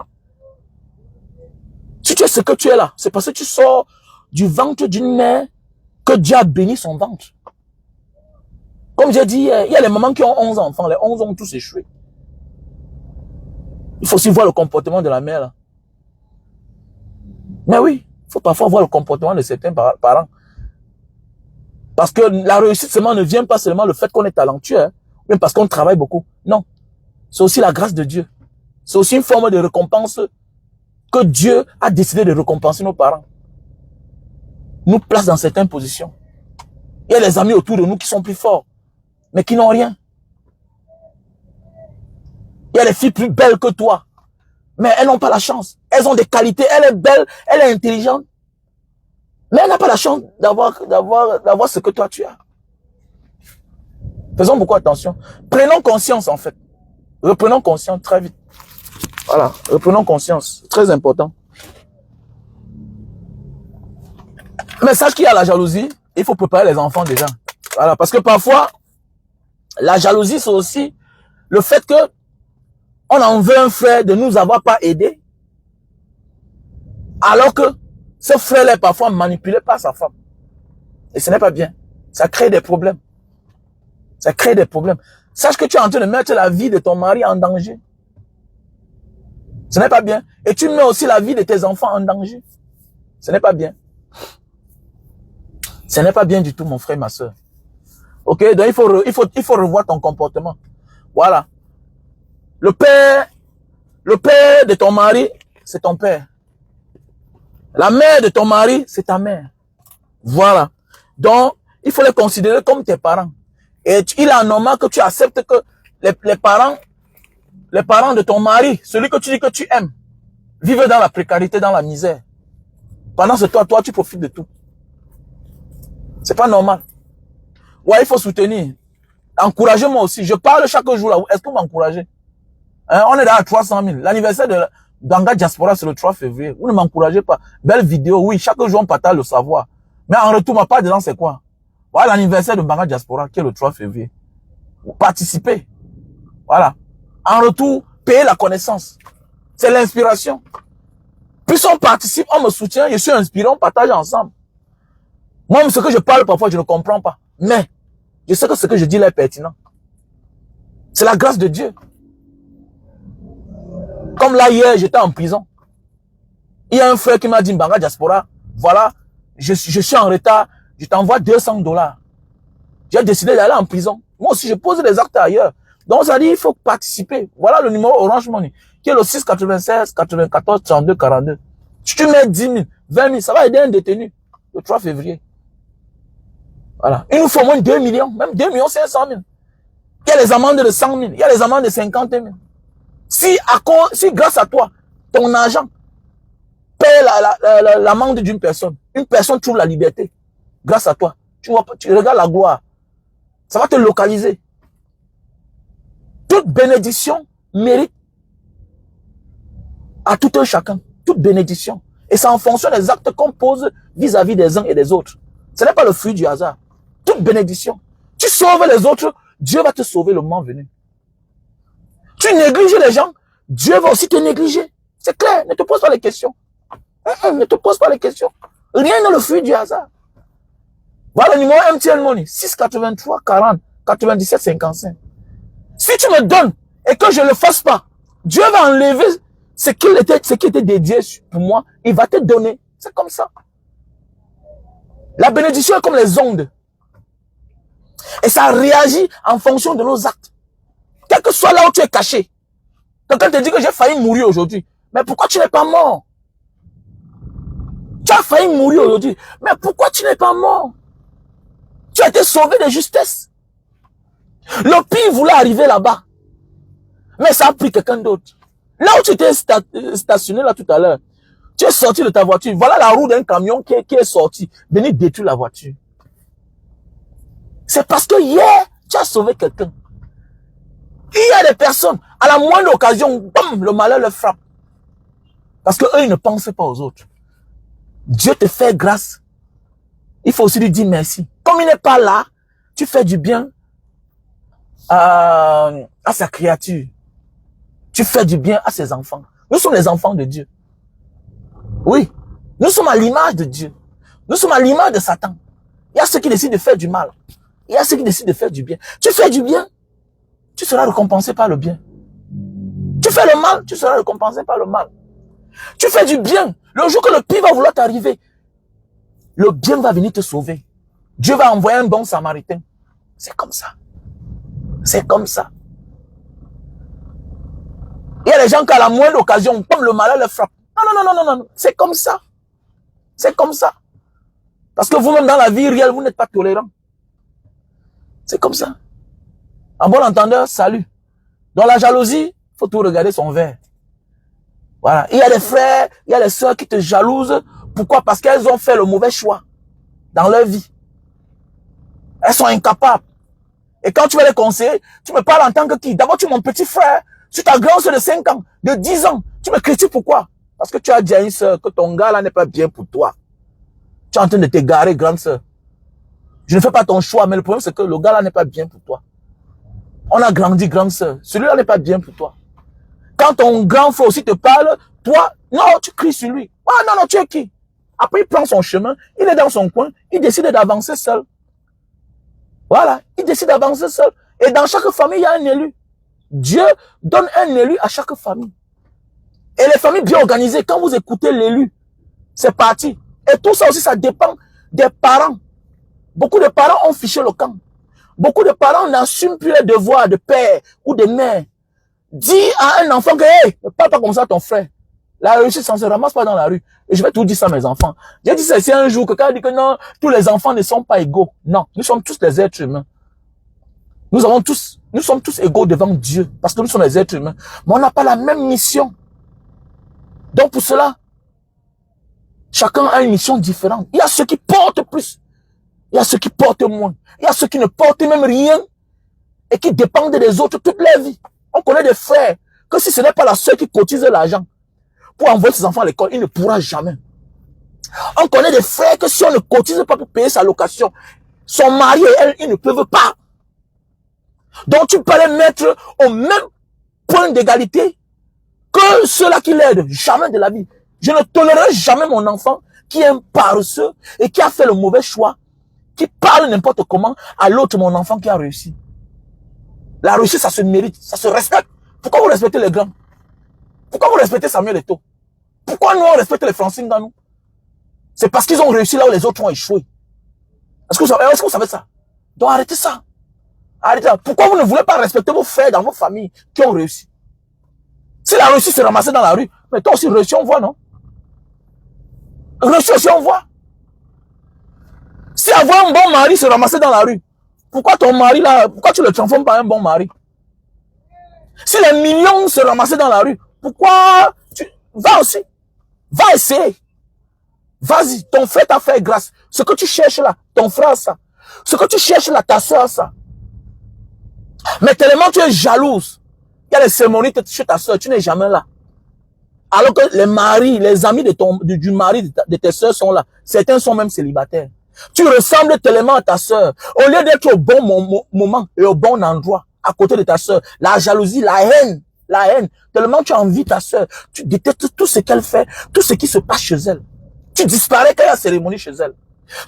Si tu es ce que tu es là, c'est parce que tu sors du ventre d'une mère que Dieu a béni son ventre. Comme j'ai dit hier, il y a les mamans qui ont 11 enfants. Les 11 ont tous échoué. Il faut aussi voir le comportement de la mère. Là. Mais oui, il faut parfois voir le comportement de certains parents. Parce que la réussite seulement ne vient pas seulement le fait qu'on est talentueux, hein, même parce qu'on travaille beaucoup. Non. C'est aussi la grâce de Dieu. C'est aussi une forme de récompense que Dieu a décidé de récompenser nos parents. Nous place dans certaines positions. Il y a les amis autour de nous qui sont plus forts, mais qui n'ont rien. Il y a les filles plus belles que toi, mais elles n'ont pas la chance. Elles ont des qualités, elle est belle, elle est intelligente, mais elle n'a pas la chance d'avoir ce que toi tu as. Faisons beaucoup attention. Prenons conscience en fait. Reprenons conscience très vite. Voilà, reprenons conscience. C'est très important. Mais sache qu'il y a la jalousie, il faut préparer les enfants déjà. Voilà, parce que parfois, la jalousie, c'est aussi le fait que on en veut un frère de nous avoir pas aidé, alors que ce frère est parfois manipulé par sa femme. Et ce n'est pas bien. Ça crée des problèmes. Ça crée des problèmes. Sache que tu es en train de mettre la vie de ton mari en danger. Ce n'est pas bien. Et tu mets aussi la vie de tes enfants en danger. Ce n'est pas bien. Ce n'est pas bien du tout, mon frère, ma soeur. Ok? Donc, il faut revoir ton comportement. Voilà. Le père de ton mari, c'est ton père. La mère de ton mari, c'est ta mère. Voilà. Donc, il faut les considérer comme tes parents. Et il est normal que tu acceptes que les parents de ton mari, celui que tu dis que tu aimes, vivent dans la précarité, dans la misère. Pendant ce temps, toi, tu profites de tout. C'est pas normal. Ouais, il faut soutenir. Encouragez-moi aussi. Je parle chaque jour là. Est-ce que vous m'encouragez? Hein, on est là à 300 000. L'anniversaire de Banga Diaspora, c'est le 3 février. Vous ne m'encouragez pas. Belle vidéo, oui. Chaque jour, on partage le savoir. Mais en retour, ma part dedans, c'est quoi? Voilà l'anniversaire de Banga Diaspora, qui est le 3 février. Vous participez. Voilà. En retour, payez la connaissance. C'est l'inspiration. Plus on participe, on me soutient, je suis inspiré, on partage ensemble. Moi, ce que je parle parfois, je ne comprends pas. Mais, je sais que ce que je dis là est pertinent. C'est la grâce de Dieu. Comme là, hier, j'étais en prison. Il y a un frère qui m'a dit, Banga Diaspora, voilà, je suis en retard, je t'envoie 200 $. J'ai décidé d'aller en prison. Moi aussi, je pose les actes ailleurs. Donc, ça dit, il faut participer. Voilà le numéro Orange Money, qui est le 696 94 32 42. Si tu mets 10 000, 20 000, ça va aider un détenu le 3 février. Voilà. Il nous faut au moins 2 millions, même 2 500 000. Il y a les amendes de 100 000, il y a les amendes de 50 000. Si grâce à toi, ton argent paie l'amende d'une personne, une personne trouve la liberté. Grâce à toi, tu regardes la gloire. Ça va te localiser. Toute bénédiction mérite à tout un chacun. Toute bénédiction. Et c'est en fonction des actes qu'on pose vis-à-vis des uns et des autres. Ce n'est pas le fruit du hasard. Toute bénédiction. Tu sauves les autres, Dieu va te sauver le moment venu. Tu négliges les gens, Dieu va aussi te négliger. C'est clair, ne te pose pas les questions. Ne te pose pas les questions. Rien ne le fruit du hasard. Voilà le numéro MTN Money, 683 40 97 55. Si tu me donnes et que je ne le fasse pas, Dieu va enlever ce qui était dédié pour moi. Il va te donner. C'est comme ça. La bénédiction est comme les ondes. Et ça réagit en fonction de nos actes. Quel que soit là où tu es caché. Quelqu'un te dit que j'ai failli mourir aujourd'hui. Mais pourquoi tu n'es pas mort? Tu as failli mourir aujourd'hui. Mais pourquoi tu n'es pas mort? Tu as été sauvé de justesse. Le pire voulait arriver là-bas. Mais ça a pris quelqu'un d'autre. Là où tu étais stationné là tout à l'heure, tu es sorti de ta voiture. Voilà la roue d'un camion qui est sorti. Venez détruire la voiture. C'est parce que hier, tu as sauvé quelqu'un. Il y a des personnes, à la moindre occasion, bam, le malheur leur frappe. Parce que eux, ils ne pensent pas aux autres. Dieu te fait grâce. Il faut aussi lui dire merci. Comme il n'est pas là, tu fais du bien à sa créature. Tu fais du bien à ses enfants. Nous sommes les enfants de Dieu. Oui. Nous sommes à l'image de Dieu. Nous sommes à l'image de Satan. Il y a ceux qui décident de faire du mal. Il y a ceux qui décident de faire du bien. Tu fais du bien, tu seras récompensé par le bien. Tu fais le mal, tu seras récompensé par le mal. Tu fais du bien. Le jour que le pire va vouloir t'arriver, le bien va venir te sauver. Dieu va envoyer un bon samaritain. C'est comme ça. C'est comme ça. Il y a des gens qui à la moindre occasion, comme le malheur les frappe. Non. C'est comme ça. C'est comme ça. Parce que vous-même dans la vie réelle, vous n'êtes pas tolérant. C'est comme ça. En bon entendeur, salut. Dans la jalousie, il faut tout regarder son verre. Voilà. Il y a des frères, il y a des sœurs qui te jalousent. Pourquoi? Parce qu'elles ont fait le mauvais choix dans leur vie. Elles sont incapables. Et quand tu vas les conseiller, tu me parles en tant que qui? D'abord, tu es mon petit frère. Sur ta grande sœur de 5 ans, de 10 ans. Tu me critiques pourquoi? Parce que tu as dit à une sœur que ton gars là n'est pas bien pour toi. Tu es en train de t'égarer, grande sœur. Je ne fais pas ton choix, mais le problème c'est que le gars là n'est pas bien pour toi. On a grandi, grande sœur. Celui-là n'est pas bien pour toi. Quand ton grand frère aussi te parle, toi, non, tu cries sur lui. Ah non, tu es qui? Après, il prend son chemin, il est dans son coin, il décide d'avancer seul. Voilà, il décide d'avancer seul. Et dans chaque famille, il y a un élu. Dieu donne un élu à chaque famille. Et les familles bien organisées, quand vous écoutez l'élu, c'est parti. Et tout ça aussi, ça dépend des parents. Beaucoup de parents ont fiché le camp. Beaucoup de parents n'assument plus les devoirs de père ou de mère. Dis à un enfant que, hey, ne parle pas comme ça à ton frère. La réussite, ça ne se ramasse pas dans la rue. Et je vais tout dire ça à mes enfants. J'ai dit ça ici un jour, quelqu'un dit que non, tous les enfants ne sont pas égaux. Non, nous sommes tous des êtres humains. Nous sommes tous égaux devant Dieu, parce que nous sommes des êtres humains. Mais on n'a pas la même mission. Donc pour cela, chacun a une mission différente. Il y a ceux qui portent plus. Il y a ceux qui portent moins. Il y a ceux qui ne portent même rien et qui dépendent des autres toute leur vie. On connaît des frères que si ce n'est pas la sœur qui cotise l'argent pour envoyer ses enfants à l'école, il ne pourra jamais. On connaît des frères que si on ne cotise pas pour payer sa location, son mari et elle, ils ne peuvent pas. Donc tu peux les mettre au même point d'égalité que ceux-là qui l'aident. Jamais de la vie. Je ne tolérerai jamais mon enfant qui est un paresseux et qui a fait le mauvais choix, qui parle n'importe comment à l'autre, mon enfant qui a réussi. La réussite, ça se mérite, ça se respecte. Pourquoi vous respectez les grands? Pourquoi vous respectez Samuel Eto'o? Pourquoi nous, on respecte les Francine Ganou? C'est parce qu'ils ont réussi là où les autres ont échoué. Est-ce que vous savez ça? Donc arrêtez ça. Arrêtez ça. Pourquoi vous ne voulez pas respecter vos frères dans vos familles qui ont réussi? Si la réussite s'est ramassée dans la rue, mais toi aussi réussi, on voit, non? Réussi aussi, on voit. Si avoir un bon mari se ramasser dans la rue, pourquoi ton mari là, pourquoi tu le transformes pas en un bon mari? Si les millions se ramassaient dans la rue, pourquoi tu vas aussi? Va essayer. Vas-y, ton frère t'a fait grâce. Ce que tu cherches là, ton frère a ça. Ce que tu cherches là, ta soeur a ça. Mais tellement tu es jalouse. Il y a les cérémonies chez ta soeur, tu n'es jamais là. Alors que les maris, les amis du mari de tes soeurs sont là. Certains sont même célibataires. Tu ressembles tellement à ta soeur. Au lieu d'être au bon moment et au bon endroit, à côté de ta soeur, la jalousie, la haine La haine. Tellement tu envies ta soeur. Tu détestes tout ce qu'elle fait, tout ce qui se passe chez elle. Tu disparais quand il y a cérémonie chez elle.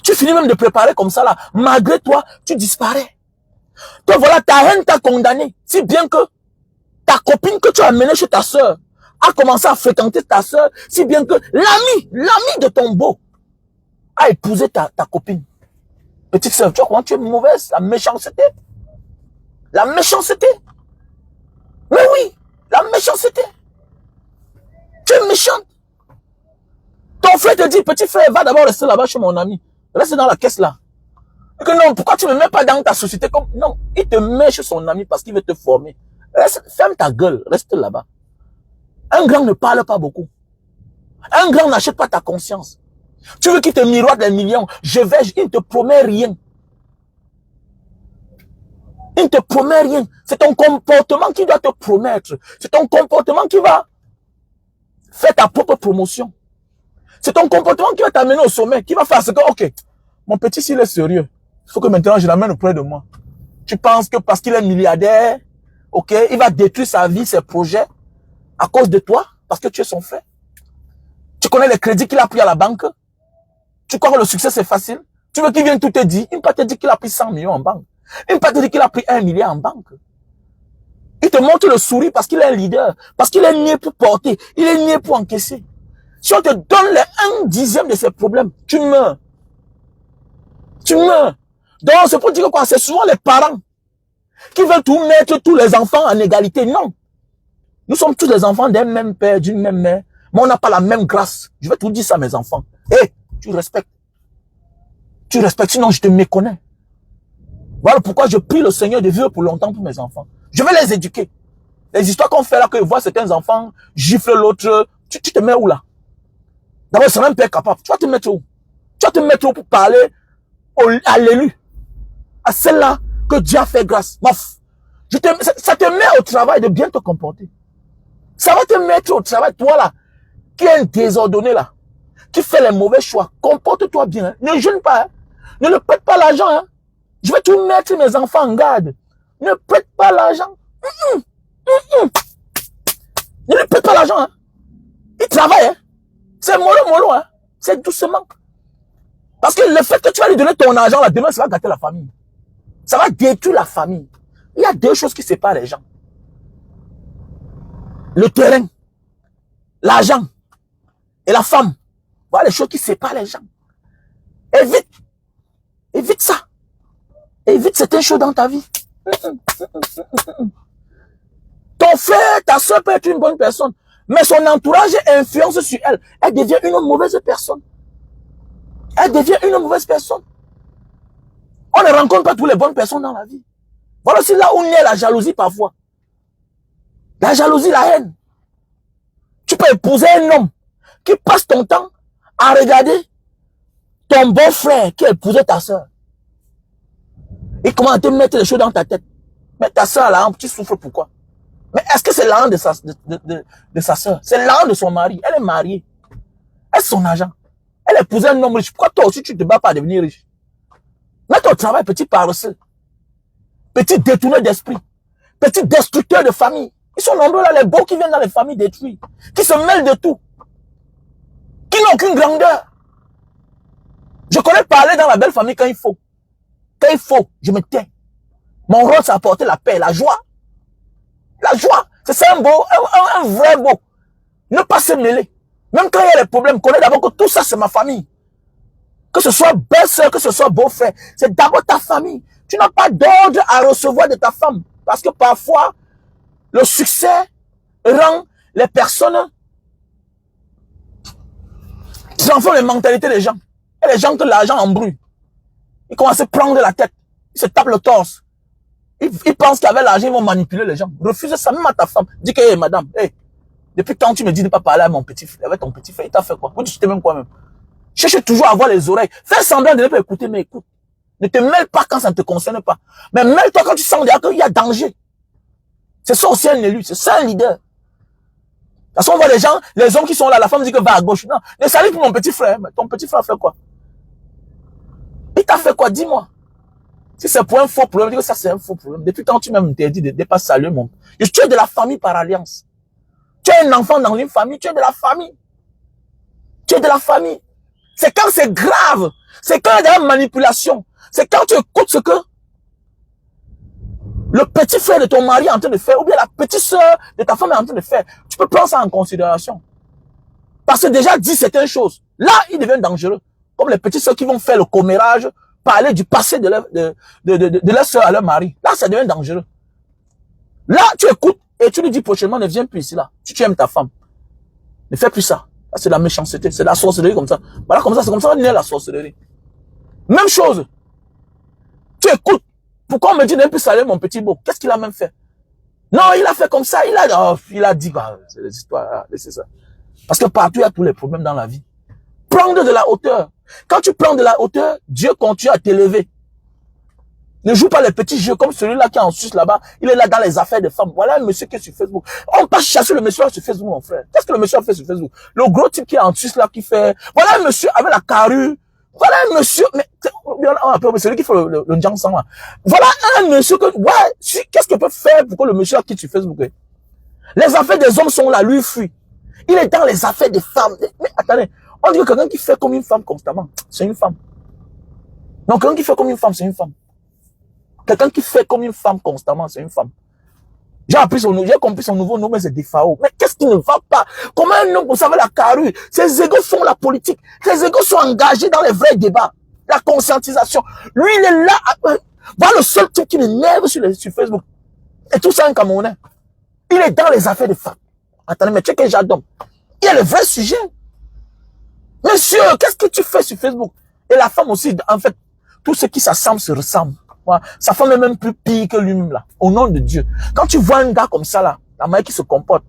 Tu finis même de préparer comme ça là. Malgré toi, tu disparais. Toi voilà, ta haine t'a condamné. Si bien que ta copine que tu as amenée chez ta soeur a commencé à fréquenter ta soeur, si bien que l'ami de ton beau a épousé ta copine. Petite soeur, tu vois comment tu es mauvaise, la méchanceté. La méchanceté. Mais oui, la méchanceté. Tu es méchante. Ton frère te dit, petit frère, va d'abord rester là-bas chez mon ami. Reste dans la caisse là. Et que non, pourquoi tu ne me mets pas dans ta société comme... Non, il te met chez son ami parce qu'il veut te former. Reste, ferme ta gueule, reste là-bas. Un grand ne parle pas beaucoup. Un grand n'achète pas ta conscience. Tu veux qu'il te miroite des millions. Il ne te promet rien. Il ne te promet rien. C'est ton comportement qui doit te promettre. C'est ton comportement qui va faire ta propre promotion. C'est ton comportement qui va t'amener au sommet, qui va faire ce que, ok, mon petit, s'il est sérieux, il faut que maintenant je l'amène auprès de moi. Tu penses que parce qu'il est milliardaire, ok, il va détruire sa vie, ses projets, à cause de toi, parce que tu es son frère. Tu connais les crédits qu'il a pris à la banque. Tu crois que le succès c'est facile. Tu veux qu'il vienne tout te dire. Il ne peut pas te dire qu'il a pris 100 millions en banque. Il ne peut pas te dire qu'il a pris 1 milliard en banque. Il te montre le sourire parce qu'il est un leader, parce qu'il est né pour porter, il est né pour encaisser. Si on te donne les 1/10 de ses problèmes, tu meurs. Tu meurs. Donc c'est pour dire que quoi, c'est souvent les parents qui veulent tout mettre tous les enfants en égalité. Non. Nous sommes tous les enfants d'un même père, d'une même mère, mais on n'a pas la même grâce. Je vais tout dire ça à mes enfants. Hé, tu respectes. Tu respectes, sinon je te méconnais. Voilà pourquoi je prie le Seigneur de vivre pour longtemps pour mes enfants. Je vais les éduquer. Les histoires qu'on fait là, que je vois certains enfants gifler l'autre, tu te mets où là? D'abord, c'est un père capable. Tu vas te mettre où? Tu vas te mettre où pour parler à l'élu? À celle-là que Dieu a fait grâce. Ça te met au travail de bien te comporter. Ça va te mettre au travail, toi là, qui est un désordonné là, qui fait les mauvais choix. Comporte-toi bien. Hein. Ne jeûne pas. Hein. Ne le prête pas l'argent. Hein. Je vais tout mettre mes enfants en garde. Ne prête pas l'argent. Ne lui prête pas l'argent. Hein. Il travaille. Hein. C'est mollo. Hein. C'est doucement. Parce que le fait que tu vas lui donner ton argent, là, demain, ça va gâter la famille. Ça va détruire la famille. Il y a deux choses qui séparent les gens. Le terrain, l'argent et la femme. Voilà les choses qui séparent les gens. Évite. Évite ça. Évite certaines choses dans ta vie. Ton frère, ta soeur peut être une bonne personne, mais son entourage influence sur elle. Elle devient une mauvaise personne. Elle devient une mauvaise personne. On ne rencontre pas toutes les bonnes personnes dans la vie. Voilà aussi là où naît la jalousie parfois. La jalousie, la haine. Tu peux épouser un homme qui passe ton temps à regarder ton bon frère qui a épousé ta soeur. Et comment à te mettre les choses dans ta tête. Mais ta soeur là, tu souffres pourquoi? Mais est-ce que c'est l'argent de sa soeur? C'est l'argent de son mari. Elle est mariée. Elle a son argent. Elle a épousé un homme riche. Pourquoi toi aussi tu ne te bats pas à devenir riche? Mets-toi au travail, petit paresseux. Petit détourneur d'esprit. Petit destructeur de famille. Ils sont nombreux là, les beaux qui viennent dans les familles détruites. Qui se mêlent de tout. Qui n'ont aucune grandeur. Je connais parler dans la belle famille quand il faut. Quand il faut, je me tais. Mon rôle, c'est apporter la paix, la joie. La joie. C'est ça un beau, un vrai beau. Ne pas se mêler. Même quand il y a des problèmes, connais d'abord que tout ça, c'est ma famille. Que ce soit belle-sœur, que ce soit beau-frère. C'est d'abord ta famille. Tu n'as pas d'ordre à recevoir de ta femme. Parce que parfois, le succès rend les personnes transforme les mentalités des gens. Et les gens que l'argent embrouille. Ils commencent à prendre la tête. Ils se tapent le torse. Ils pensent qu'avec l'argent, ils vont manipuler les gens. Refuse ça même à ta femme. Dis que, hey, madame, hey, depuis quand tu me dis de ne pas parler à mon petit frère, avec ton petit frère, il t'a fait quoi? Vous dites même quoi même? Cherche toujours à avoir les oreilles. Fais semblant de ne pas écouter, mais écoute. Ne te mêle pas quand ça ne te concerne pas. Mais mêle-toi quand tu sens qu'il y a danger. C'est ça aussi un élu, c'est ça un leader. Parce qu'on voit les gens, les hommes qui sont là, la femme dit que va à gauche. Non, ne salut pour mon petit frère. Mais ton petit frère a fait quoi? Il t'a fait quoi? Dis-moi. Si c'est pour un faux problème, je dis que ça c'est un faux problème. Depuis quand tu m'as interdit de ne pas saluer mon... Tu es de la famille par alliance. Tu es un enfant dans une famille, tu es de la famille. Tu es de la famille. C'est quand c'est grave. C'est quand il y a de la manipulation. C'est quand tu écoutes ce que le petit frère de ton mari est en train de faire, ou bien la petite soeur de ta femme est en train de faire. Tu peux prendre ça en considération. Parce que déjà dit certaines choses. Là, il devient dangereux. Comme les petites soeurs qui vont faire le commérage, parler du passé de leur soeur à leur mari. Là, ça devient dangereux. Là, tu écoutes et tu lui dis prochainement, ne viens plus ici là. Si tu aimes ta femme, ne fais plus ça. C'est de la méchanceté, c'est de la sorcellerie comme ça. Voilà, comme ça, c'est comme ça qu'on est la sorcellerie. Même chose. Tu écoutes. Pourquoi on me dit de ne plus saluer mon petit beau? Qu'est-ce qu'il a même fait? Non, il a fait comme ça. Il a dit, bah, c'est des histoires, laissez ça. Parce que partout, il y a tous les problèmes dans la vie. Prendre de la hauteur. Quand tu prends de la hauteur, Dieu continue à t'élever. Ne joue pas les petits jeux comme celui-là qui est en Suisse là-bas. Il est là dans les affaires de femmes. Voilà un monsieur qui est sur Facebook. On passe chasser le monsieur sur Facebook, mon frère. Qu'est-ce que le monsieur a fait sur Facebook? Le gros type qui est en Suisse là qui fait... Voilà un monsieur avec la carrure. Voilà un monsieur... Mais celui qui fait le Jansan là. Voilà un monsieur que... Ouais, qu'est-ce qu'il peut faire pour que le monsieur quitte sur Facebook? Les affaires des hommes sont là, lui fuit. Il est dans les affaires des femmes. Mais attendez, on dit que quelqu'un qui fait comme une femme constamment, c'est une femme. Donc quelqu'un qui fait comme une femme, c'est une femme. Quelqu'un qui fait comme une femme constamment, c'est une femme. J'ai compris son nouveau nom, mais c'est Defao. Mais qu'est-ce qui ne va pas? Comment un homme, vous savez, la carrure, ses égos font la politique. Ses égos sont engagés dans les vrais débats. La conscientisation. Lui, il est là. Voilà le seul truc qui m'énerve sur Facebook. Et tout ça, un Camerounais. Il est dans les affaires des femmes. Attendez, mais checkez Jadom. Il y a le vrai sujet. Monsieur, qu'est-ce que tu fais sur Facebook? Et la femme aussi, en fait, tout ce qui s'assemble se ressemble. Voilà. Sa femme est même plus pire que lui-même là. Au nom de Dieu. Quand tu vois un gars comme ça là, la manière qui se comporte,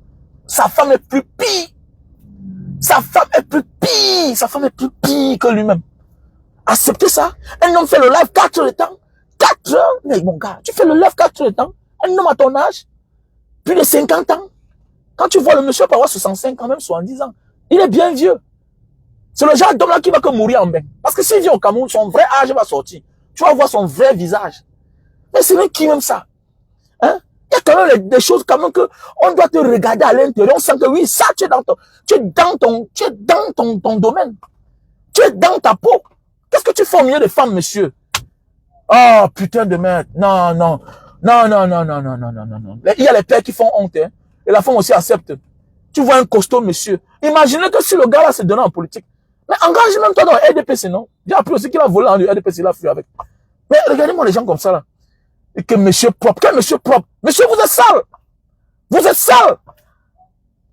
sa femme est plus pire. Sa femme est plus pire. Sa femme est plus pire que lui-même. Acceptez ça. Un homme fait le live 4 heures de temps. 4 heures. Mais mon gars, tu fais le live 4 heures de temps. Un homme à ton âge, plus de 50 ans. Quand tu vois le monsieur peut avoir 65 ans, même 70 ans, il est bien vieux. C'est le genre d'homme là qui va que mourir en bain. Parce que s'il vient au Cameroun, son vrai âge va sortir. Tu vas voir son vrai visage. Mais c'est même qui même ça? Hein? Il y a quand même des choses quand même que on doit te regarder à l'intérieur. On sent que oui, ça, tu es dans ton domaine. Tu es dans ta peau. Qu'est-ce que tu fais au milieu des femmes, monsieur? Oh, putain de merde. Non, non. Non, non, non, non, non, non, non, non, non. Il y a les pères qui font honte, hein. Et la femme aussi accepte. Tu vois un costaud, monsieur. Imaginez que si le gars là se donnait en politique. Mais engage même toi dans le RDPC, non? J'ai appris aussi qu'il a volé en RDPC, il a fui avec. Mais regardez-moi les gens comme ça là. Et que monsieur propre, quel monsieur propre? Monsieur, vous êtes sale. Vous êtes sale.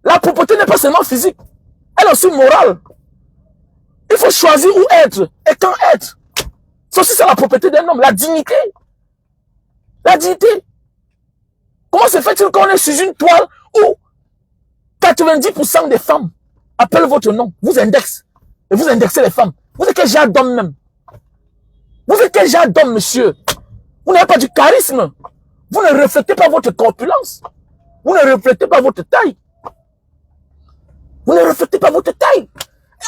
La propreté n'est pas seulement physique. Elle est aussi morale. Il faut choisir où être et quand être. C'est aussi ça la propreté d'un homme, la dignité. La dignité. Comment se fait-il qu'on est sur une toile où 90% des femmes appellent votre nom, vous indexent. Et vous indexez les femmes. Vous êtes quel genre d'homme même? Vous êtes quel genre d'homme, monsieur? Vous n'avez pas du charisme. Vous ne reflétez pas votre corpulence. Vous ne reflétez pas votre taille. Vous ne reflétez pas votre taille.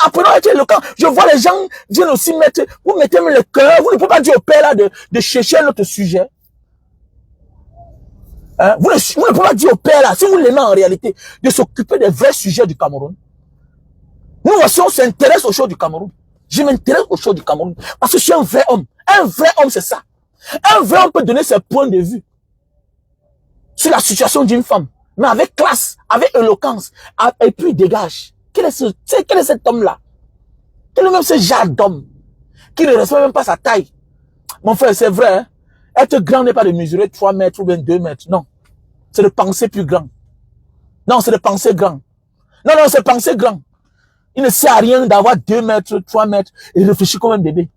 Apprenons à être éloquent. Je vois les gens viennent aussi mettre, vous mettez le cœur. Vous ne pouvez pas dire au père là de chercher un autre sujet. Hein? Vous ne pouvez pas dire au père là, si vous l'aimez en réalité, de s'occuper des vrais sujets du Cameroun. Nous aussi, on s'intéresse aux choses du Cameroun. Je m'intéresse aux choses du Cameroun. Parce que je suis un vrai homme. Un vrai homme, c'est ça. Un vrai homme peut donner ses points de vue sur la situation d'une femme. Mais avec classe, avec éloquence. Et puis, il dégage. Quel est cet homme-là? Quel est même ce genre d'homme qui ne respecte même pas sa taille? Mon frère, c'est vrai. Hein? Être grand n'est pas de mesurer 3 mètres ou bien 2 mètres. Non. C'est de penser plus grand. Non, c'est de penser grand. Non, non, c'est penser grand. Il ne sert à rien d'avoir 2 mètres, 3 mètres et réfléchir comme un bébé.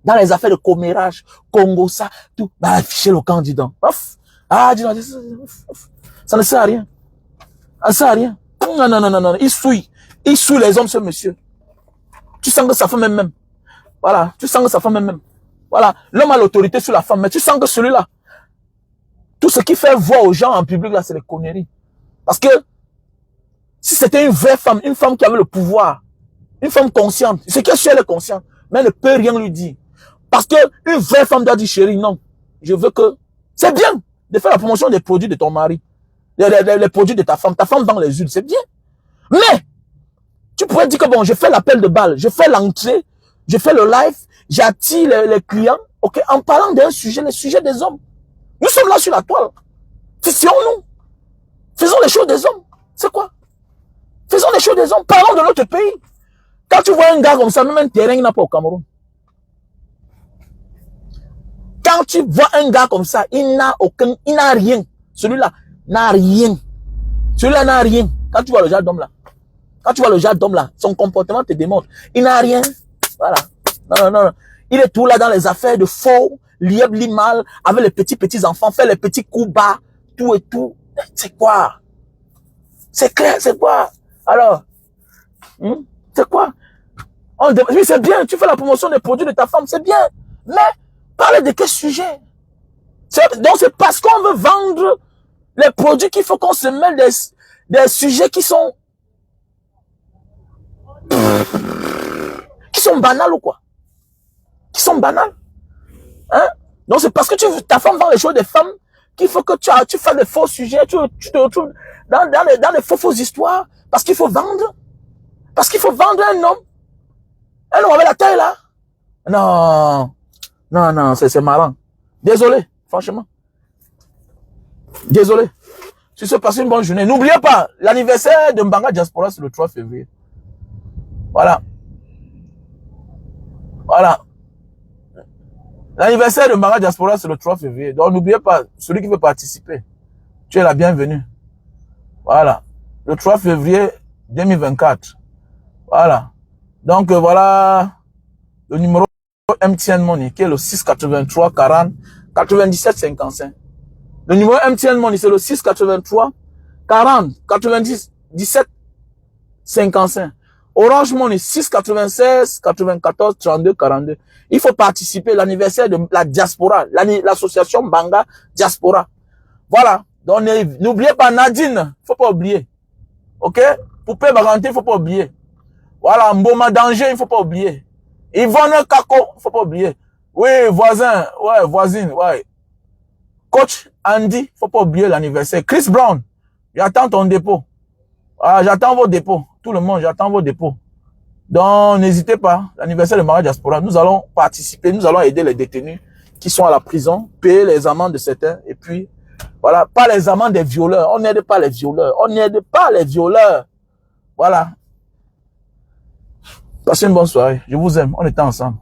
Dans les affaires de commérage, Congo, ça, tout. Bah, afficher le candidat. Ouf. Ah, dis-moi, ça ne sert à rien. Ça ne sert à rien. Non, non, non, non, non. Il souille. Il souille les hommes, ce monsieur. Tu sens que sa femme même. Voilà. Tu sens que sa femme même. Voilà. L'homme a l'autorité sur la femme, mais tu sens que celui-là, tout ce qu'il fait voir aux gens en public, là, c'est des conneries. Parce que, si c'était une vraie femme, une femme qui avait le pouvoir, une femme consciente, c'est que si elle est consciente, mais elle ne peut rien lui dire. Parce que une vraie femme doit dire chérie, non. je veux que... C'est bien de faire la promotion des produits de ton mari, les produits de ta femme. Ta femme vend les huiles, c'est bien. Mais, tu pourrais dire que bon, je fais l'appel de balle, je fais l'entrée, je fais le live, j'attire les clients, ok, en parlant d'un sujet, le sujet des hommes. Nous sommes là sur la toile. Fissions-nous. Faisons les choses des hommes. C'est quoi? Faisons les choses des hommes. Parlons de notre pays. Quand tu vois un gars comme ça, même un terrain, il n'a pas au Cameroun. Quand tu vois un gars comme ça, il n'a rien. Celui-là n'a rien. Celui-là n'a rien. Quand tu vois le genre d'homme là, quand tu vois le genre d'homme là, son comportement te démontre. Il n'a rien. Voilà. Non. Il est tout là dans les affaires de faux, liable, mal, avec les petits enfants, fait les petits coups bas, tout et tout. C'est quoi? C'est clair, c'est quoi? Alors, c'est quoi? Oui, c'est bien, tu fais la promotion des produits de ta femme, c'est bien. Mais, parlez de quel sujet? Donc, c'est parce qu'on veut vendre les produits qu'il faut qu'on se mêle des sujets qui sont banals ou quoi? Qui sont banals. Hein? Donc, c'est parce que ta femme vend les choses des femmes qu'il faut que tu fasses des faux sujets, tu te retrouves dans des fausses histoires, parce qu'il faut vendre. Parce qu'il faut vendre un homme. Un homme avec la taille là. Non, c'est marrant. Désolé, franchement. Désolé. Tu sais, passer une bonne journée. N'oubliez pas, l'anniversaire de Mbanga Diaspora, c'est le 3 février. Voilà. L'anniversaire de Mbanga Diaspora, c'est le 3 février. Donc, n'oubliez pas, celui qui veut participer, tu es la bienvenue. Voilà. Le 3 février 2024. Voilà. Donc, voilà le numéro MTN Money, qui est le 683 40 97 55. Le numéro MTN Money, c'est le 683 40 97 55. Orange Money, 696 94 32 42. Il faut participer à l'anniversaire de la diaspora, l'association Mbanga Diaspora. Voilà. Donc, n'oubliez pas Nadine, faut pas oublier. Ok? Poupée Baranté, faut pas oublier. Voilà, Mboma Danger, il faut pas oublier. Yvonne Kako, faut pas oublier. Oui, voisin, ouais, voisine, ouais. Coach Andy, faut pas oublier l'anniversaire. Chris Brown, j'attends ton dépôt. Ah, j'attends vos dépôts. Tout le monde, j'attends vos dépôts. Donc, n'hésitez pas. L'anniversaire de Mbanga Diaspora, nous allons participer, nous allons aider les détenus qui sont à la prison, payer les amendes de certains, et puis, voilà, pas les amendes des violeurs. On n'aide pas les violeurs. On n'aide pas les violeurs. Voilà. Passez une bonne soirée. Je vous aime. On est ensemble.